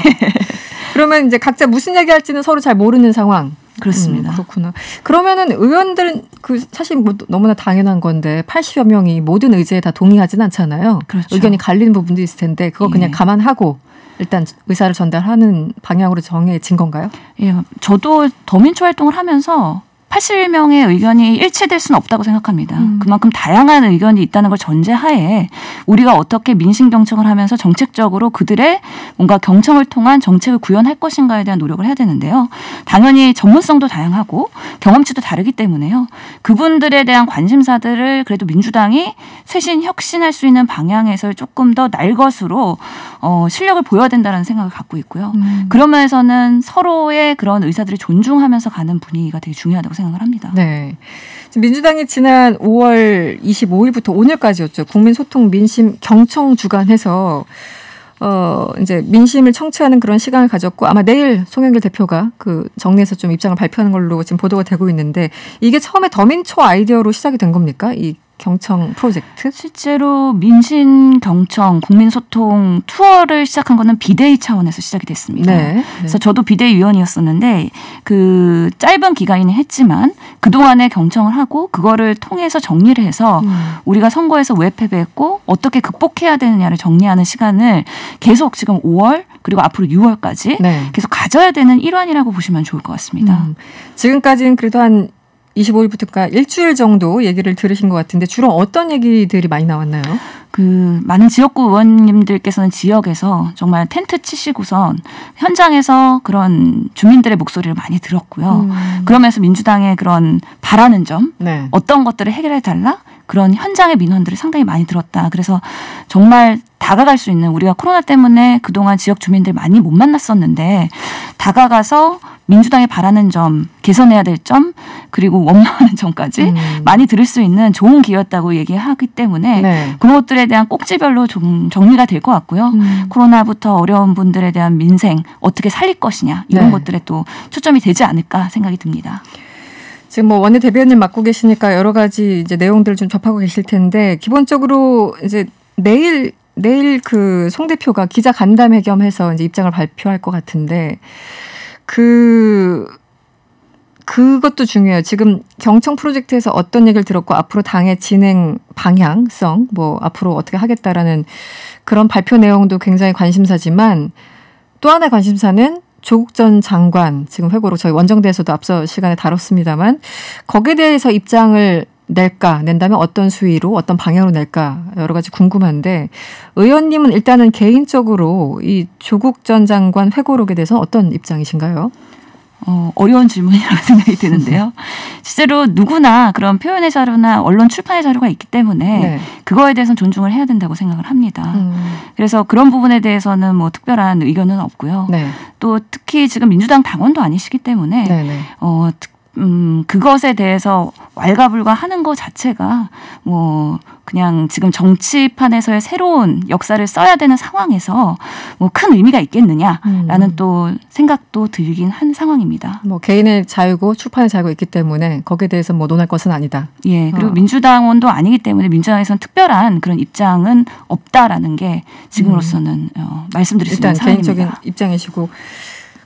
그러면 이제 각자 무슨 얘기할지는 서로 잘 모르는 상황. 그렇습니다. 그렇구나. 그러면은 의원들은 사실 뭐 너무나 당연한 건데 80여 명이 모든 의제에 다 동의하진 않잖아요. 그렇죠. 의견이 갈리는 부분도 있을 텐데 그거 그냥 감안하고 일단 의사를 전달하는 방향으로 정해진 건가요? 예, 저도 더민초 활동을 하면서 81명의 의견이 일치될 수는 없다고 생각합니다. 그만큼 다양한 의견이 있다는 걸 전제하에 우리가 어떻게 민심 경청을 하면서 정책적으로 그들의 뭔가 경청을 통한 정책을 구현할 것인가에 대한 노력을 해야 되는데요. 당연히 전문성도 다양하고 경험치도 다르기 때문에요. 그분들에 대한 관심사들을 그래도 민주당이 쇄신 혁신할 수 있는 방향에서 조금 더 날 것으로 실력을 보여야 된다는 생각을 갖고 있고요. 그런 면에서는 서로의 그런 의사들을 존중하면서 가는 분위기가 되게 중요하다고 생각을 합니다. 네. 민주당이 지난 5월 25일부터 오늘까지였죠. 국민소통 민심 경청 주간해서 이제 민심을 청취하는 그런 시간을 가졌고 아마 내일 송영길 대표가 그 정리해서 좀 입장을 발표하는 걸로 지금 보도가 되고 있는데 이게 처음에 더민초 아이디어로 시작이 된 겁니까? 이 경청 프로젝트? 실제로 민심 경청 국민소통 투어를 시작한 거는 비대위 차원에서 시작이 됐습니다. 네. 그래서 저도 비대위 위원이었었는데 그 짧은 기간이긴 했지만 그동안에 경청을 하고 그거를 통해서 정리를 해서 우리가 선거에서 왜 패배했고 어떻게 극복해야 되느냐를 정리하는 시간을 계속 지금 5월 그리고 앞으로 6월까지 네. 계속 가져야 되는 일환이라고 보시면 좋을 것 같습니다. 지금까지는 그래도 한 25일부터가 일주일 정도 얘기를 들으신 것 같은데 주로 어떤 얘기들이 많이 나왔나요? 그 많은 지역구 의원님들께서는 지역에서 정말 텐트 치시고선 현장에서 그런 주민들의 목소리를 많이 들었고요. 그러면서 민주당의 그런 바라는 점, 네. 어떤 것들을 해결해달라? 그런 현장의 민원들을 상당히 많이 들었다. 그래서 정말 다가갈 수 있는 우리가 코로나 때문에 그동안 지역 주민들 많이 못 만났었는데 다가가서 민주당이 바라는 점, 개선해야 될 점, 그리고 원망하는 점까지 많이 들을 수 있는 좋은 기회였다고 얘기하기 때문에 네. 그런 것들에 대한 꼭지별로 좀 정리가 될 것 같고요. 코로나부터 어려운 분들에 대한 민생 어떻게 살릴 것이냐 이런 네. 것들에 또 초점이 되지 않을까 생각이 듭니다. 지금 뭐 원내 대변인 맡고 계시니까 여러 가지 이제 내용들을 좀 접하고 계실 텐데 기본적으로 이제 내일 그 송 대표가 기자 간담회 겸해서 이제 입장을 발표할 것 같은데 그것도 중요해요. 지금 경청 프로젝트에서 어떤 얘기를 들었고 앞으로 당의 진행 방향성 뭐 앞으로 어떻게 하겠다라는 그런 발표 내용도 굉장히 관심사지만 또 하나의 관심사는 조국 전 장관 지금 회고록 저희 원정대에서도 앞서 시간에 다뤘습니다만 거기에 대해서 입장을 낸다면 어떤 수위로 어떤 방향으로 낼까 여러 가지 궁금한데 의원님은 일단은 개인적으로 이 조국 전 장관 회고록에 대해서 어떤 입장이신가요? 어려운 질문이라고 생각이 드는데요. 실제로 누구나 그런 표현의 자료나 언론 출판의 자료가 있기 때문에 네. 그거에 대해서는 존중을 해야 된다고 생각을 합니다. 그래서 그런 부분에 대해서는 뭐 특별한 의견은 없고요. 네. 또 특히 지금 민주당 당원도 아니시기 때문에 네네. 그것에 대해서 왈가불가하는 것 자체가 뭐 그냥 지금 정치판에서의 새로운 역사를 써야 되는 상황에서 뭐 큰 의미가 있겠느냐라는 또 생각도 들긴 한 상황입니다. 뭐 개인의 자유고 출판의 자유가 있기 때문에 거기에 대해서 뭐 논할 것은 아니다. 예, 그리고 민주당원도 아니기 때문에 민주당에서는 특별한 그런 입장은 없다라는 게 지금으로서는 말씀드릴 수 있는 일단 상황입니다. 개인적인 입장이시고.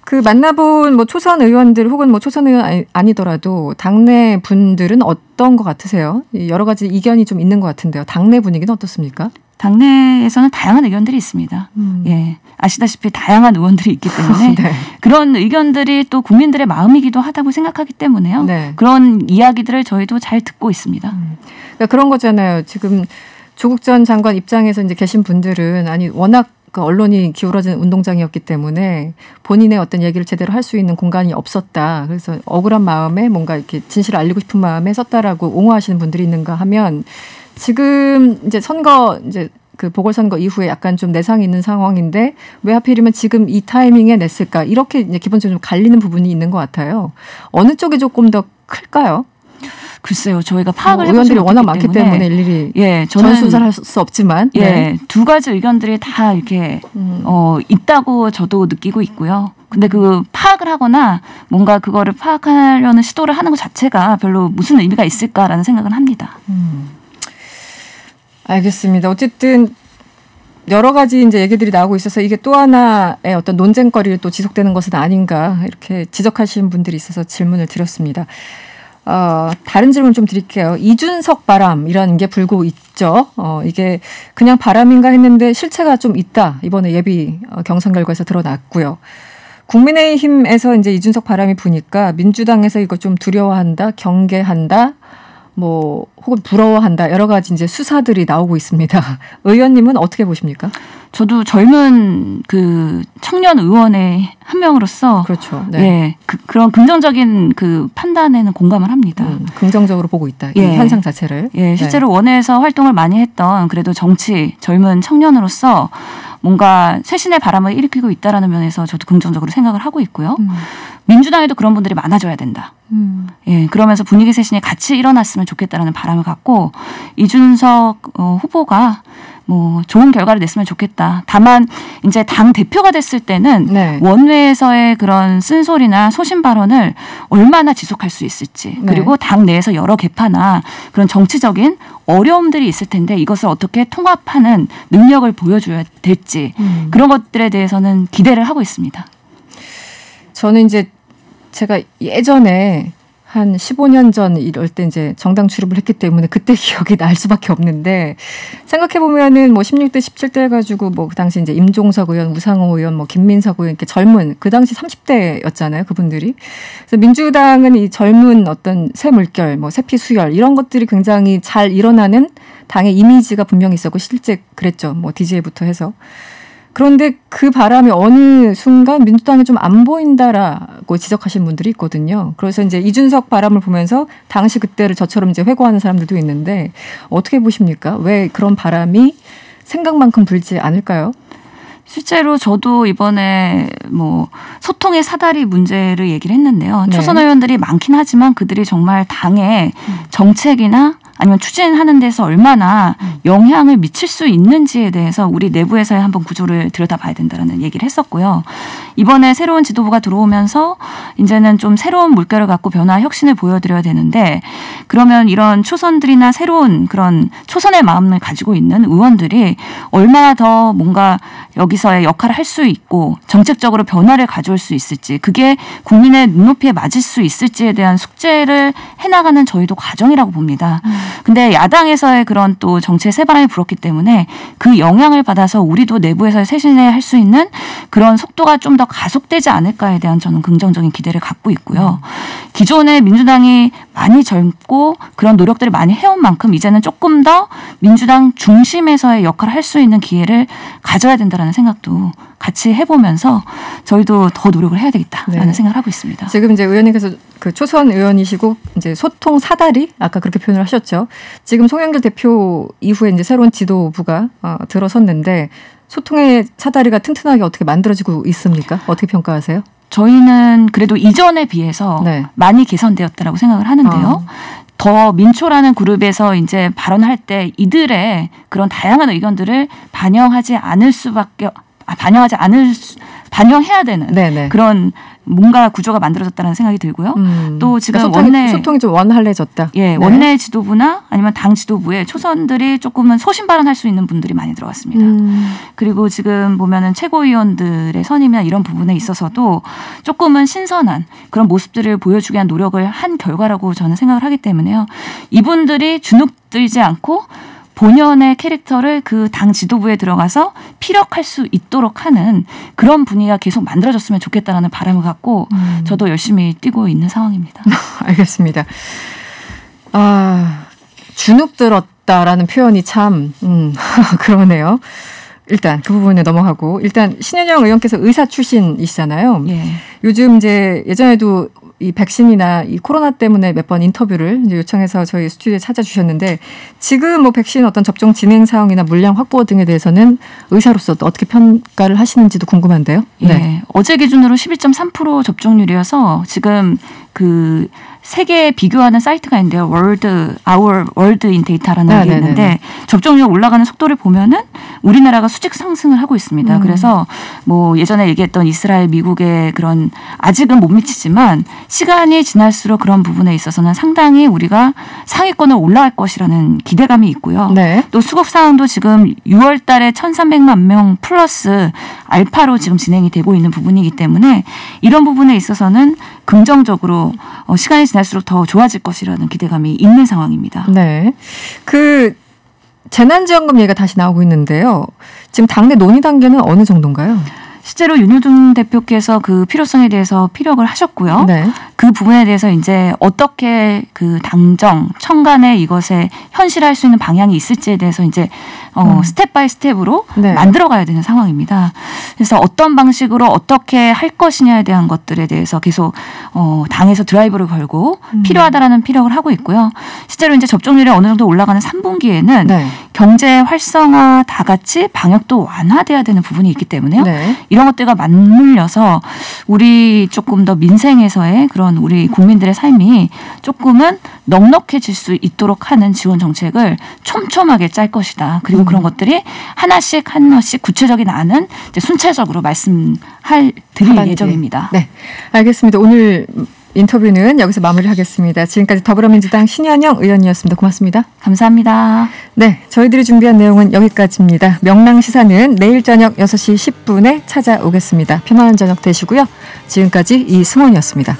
그 만나본 뭐 초선 의원들 혹은 뭐 초선 의원 아니더라도 당내 분들은 어떤 것 같으세요? 여러 가지 이견이 좀 있는 것 같은데요. 당내 분위기는 어떻습니까? 당내에서는 다양한 의견들이 있습니다. 예, 아시다시피 다양한 의원들이 있기 때문에 네. 그런 의견들이 또 국민들의 마음이기도 하다고 생각하기 때문에요. 네. 그런 이야기들을 저희도 잘 듣고 있습니다. 그러니까 그런 거잖아요. 지금 조국 전 장관 입장에서 이제 계신 분들은 아니 워낙 그 언론이 기울어진 운동장이었기 때문에 본인의 어떤 얘기를 제대로 할 수 있는 공간이 없었다. 그래서 억울한 마음에 뭔가 이렇게 진실을 알리고 싶은 마음에 썼다라고 옹호하시는 분들이 있는가 하면 지금 이제 선거 이제 그 보궐선거 이후에 약간 좀 내상이 있는 상황인데 왜 하필이면 지금 이 타이밍에 냈을까? 이렇게 이제 기본적으로 좀 갈리는 부분이 있는 것 같아요. 어느 쪽이 조금 더 클까요? 글쎄요, 저희가 파악을 의원들이 해보지 워낙 못했기 많기 때문에 일일이 예, 저는 전수조사를 할 수 없지만 예, 두 가지 의견들이 다 이렇게 있다고 저도 느끼고 있고요. 근데 그 파악을 하거나 뭔가 그거를 파악하려는 시도를 하는 것 자체가 별로 무슨 의미가 있을까라는 생각은 합니다. 알겠습니다. 어쨌든 여러 가지 이제 얘기들이 나오고 있어서 이게 또 하나의 어떤 논쟁거리를 또 지속되는 것은 아닌가 이렇게 지적하시는 분들이 있어서 질문을 드렸습니다. 다른 질문 좀 드릴게요. 이준석 바람이라는 게 불고 있죠. 이게 그냥 바람인가 했는데 실체가 좀 있다. 이번에 예비 경선 결과에서 드러났고요. 국민의힘에서 이제 이준석 바람이 부니까 민주당에서 이거 좀 두려워한다, 경계한다, 뭐 혹은 부러워한다 여러 가지 이제 수사들이 나오고 있습니다. 의원님은 어떻게 보십니까? 저도 젊은 그 청년 의원의 한 명으로서 그렇죠. 네. 예, 그런 긍정적인 그 판단에는 공감을 합니다. 긍정적으로 보고 있다. 예. 이 현상 자체를. 예, 실제로 원외에서 활동을 많이 했던 그래도 정치 젊은 청년으로서 뭔가 쇄신의 바람을 일으키고 있다라는 면에서 저도 긍정적으로 생각을 하고 있고요. 민주당에도 그런 분들이 많아져야 된다. 예, 그러면서 분위기 쇄신이 같이 일어났으면 좋겠다라는 바람을 갖고 이준석 후보가 뭐 좋은 결과를 냈으면 좋겠다. 다만 이제 당 대표가 됐을 때는 네. 원외에서의 그런 쓴소리나 소신 발언을 얼마나 지속할 수 있을지 그리고 당 내에서 여러 개파나 그런 정치적인 어려움들이 있을 텐데 이것을 어떻게 통합하는 능력을 보여줘야 될지 그런 것들에 대해서는 기대를 하고 있습니다. 저는 이제 제가 예전에 한 15년 전 이럴 때 이제 정당 출입을 했기 때문에 그때 기억이 날 수밖에 없는데 생각해보면은 뭐 16대 17대 해가지고 뭐 그 당시 이제 임종석 의원, 우상호 의원, 뭐 김민석 의원 이렇게 젊은 그 당시 30대였잖아요. 그분들이. 그래서 민주당은 이 젊은 어떤 새 물결, 뭐 새피 수혈 이런 것들이 굉장히 잘 일어나는 당의 이미지가 분명히 있었고 실제 그랬죠. 뭐 DJ부터 해서. 그런데 그 바람이 어느 순간 민주당이 좀 안 보인다라고 지적하신 분들이 있거든요. 그래서 이제 이준석 바람을 보면서 당시 그때를 저처럼 이제 회고하는 사람들도 있는데 어떻게 보십니까? 왜 그런 바람이 생각만큼 불지 않을까요? 실제로 저도 이번에 뭐 소통의 사다리 문제를 얘기를 했는데요. 네. 초선 의원들이 많긴 하지만 그들이 정말 당의 정책이나 아니면 추진하는 데서 얼마나 영향을 미칠 수 있는지에 대해서 우리 내부에서의 한번 구조를 들여다봐야 된다는 얘기를 했었고요. 이번에 새로운 지도부가 들어오면서 이제는 좀 새로운 물결을 갖고 변화 혁신을 보여드려야 되는데 그러면 이런 초선들이나 새로운 그런 초선의 마음을 가지고 있는 의원들이 얼마나 더 뭔가 여기서의 역할을 할 수 있고 정책적으로 변화를 가져올 수 있을지 그게 국민의 눈높이에 맞을 수 있을지에 대한 숙제를 해나가는 저희도 과정이라고 봅니다. 근데 야당에서의 그런 또 정치의 새바람이 불었기 때문에 그 영향을 받아서 우리도 내부에서 쇄신을 할 수 있는 그런 속도가 좀 더 가속되지 않을까에 대한 저는 긍정적인 기대를 갖고 있고요. 기존에 민주당이 많이 젊고 그런 노력들을 많이 해온 만큼 이제는 조금 더 민주당 중심에서의 역할을 할 수 있는 기회를 가져야 된다라는 생각도 같이 해보면서 저희도 더 노력을 해야 되겠다라는 생각을 하고 있습니다. 지금 이제 의원님께서 그 초선 의원이시고 이제 소통 사다리 아까 그렇게 표현을 하셨죠. 지금 송영길 대표 이후에 이제 새로운 지도부가 들어섰는데 소통의 사다리가 튼튼하게 어떻게 만들어지고 있습니까? 어떻게 평가하세요? 저희는 그래도 이전에 비해서 많이 개선되었다라고 생각을 하는데요. 더 민초라는 그룹에서 이제 발언할 때 이들의 그런 다양한 의견들을 반영해야 되는 그런 뭔가 구조가 만들어졌다는 생각이 들고요. 또 지금 그러니까 소통이 좀 원활해졌다. 예, 원내 지도부나 아니면 당 지도부에 초선들이 조금은 소신 발언할 수 있는 분들이 많이 들어갔습니다. 그리고 지금 보면은 최고위원들의 선임이나 이런 부분에 있어서도 조금은 신선한 그런 모습들을 보여주기 위한 노력을 한 결과라고 저는 생각을 하기 때문에요. 이분들이 주눅들지 않고 본연의 캐릭터를 그 당 지도부에 들어가서 피력할 수 있도록 하는 그런 분위기가 계속 만들어졌으면 좋겠다라는 바람을 갖고 저도 열심히 뛰고 있는 상황입니다. 알겠습니다. 주눅 들었다라는 표현이 참 그러네요. 일단 그 부분에 넘어가고 일단 신현영 의원께서 의사 출신이시잖아요. 예. 요즘 이제 예전에도 이 백신이나 이 코로나 때문에 몇 번 인터뷰를 이제 요청해서 저희 스튜디오에 찾아주셨는데 지금 뭐 백신 어떤 접종 진행 상황이나 물량 확보 등에 대해서는 의사로서 또 어떻게 평가를 하시는지도 궁금한데요. 네. 어제 기준으로 11.3% 접종률이어서 지금 그 세계 비교하는 사이트가 있는데요. Our World in Data라는 게 있는데 접종률 올라가는 속도를 보면은 우리나라가 수직 상승을 하고 있습니다. 그래서 뭐 예전에 얘기했던 이스라엘, 미국의 그런 아직은 못 미치지만 시간이 지날수록 그런 부분에 있어서는 상당히 우리가 상위권을 올라갈 것이라는 기대감이 있고요. 또 수급 상황도 지금 6월 달에 1,300만 명 플러스 알파로 지금 진행이 되고 있는 부분이기 때문에 이런 부분에 있어서는 긍정적으로 시간이 지날수록 더 좋아질 것이라는 기대감이 있는 상황입니다. 네. 그 재난지원금 얘기가 다시 나오고 있는데요. 지금 당내 논의 단계는 어느 정도인가요? 실제로 윤호중 대표께서 그 필요성에 대해서 피력을 하셨고요. 네. 그 부분에 대해서 이제 어떻게 그 당정, 청간에 이것에 현실할 수 있는 방향이 있을지에 대해서 이제 스텝 바이 스텝으로 네. 만들어가야 되는 상황입니다. 그래서 어떤 방식으로 어떻게 할 것이냐에 대한 것들에 대해서 계속 당에서 드라이브를 걸고 필요하다라는 피력을 하고 있고요. 실제로 이제 접종률이 어느 정도 올라가는 3분기에는 네. 경제 활성화 다 같이 방역도 완화돼야 되는 부분이 있기 때문에요. 네. 이런 것들과 맞물려서 우리 조금 더 민생에서의 그런 우리 국민들의 삶이 조금은 넉넉해질 수 있도록 하는 지원 정책을 촘촘하게 짤 것이다. 그리고 그런 것들이 하나씩 구체적인 안은 이제 순차적으로 드릴 예정입니다. 네, 알겠습니다. 오늘 인터뷰는 여기서 마무리하겠습니다. 지금까지 더불어민주당 신현영 의원이었습니다. 고맙습니다. 감사합니다. 네, 저희들이 준비한 내용은 여기까지입니다. 명랑시사는 내일 저녁 6시 10분에 찾아오겠습니다. 편안한 저녁 되시고요. 지금까지 이승원이었습니다.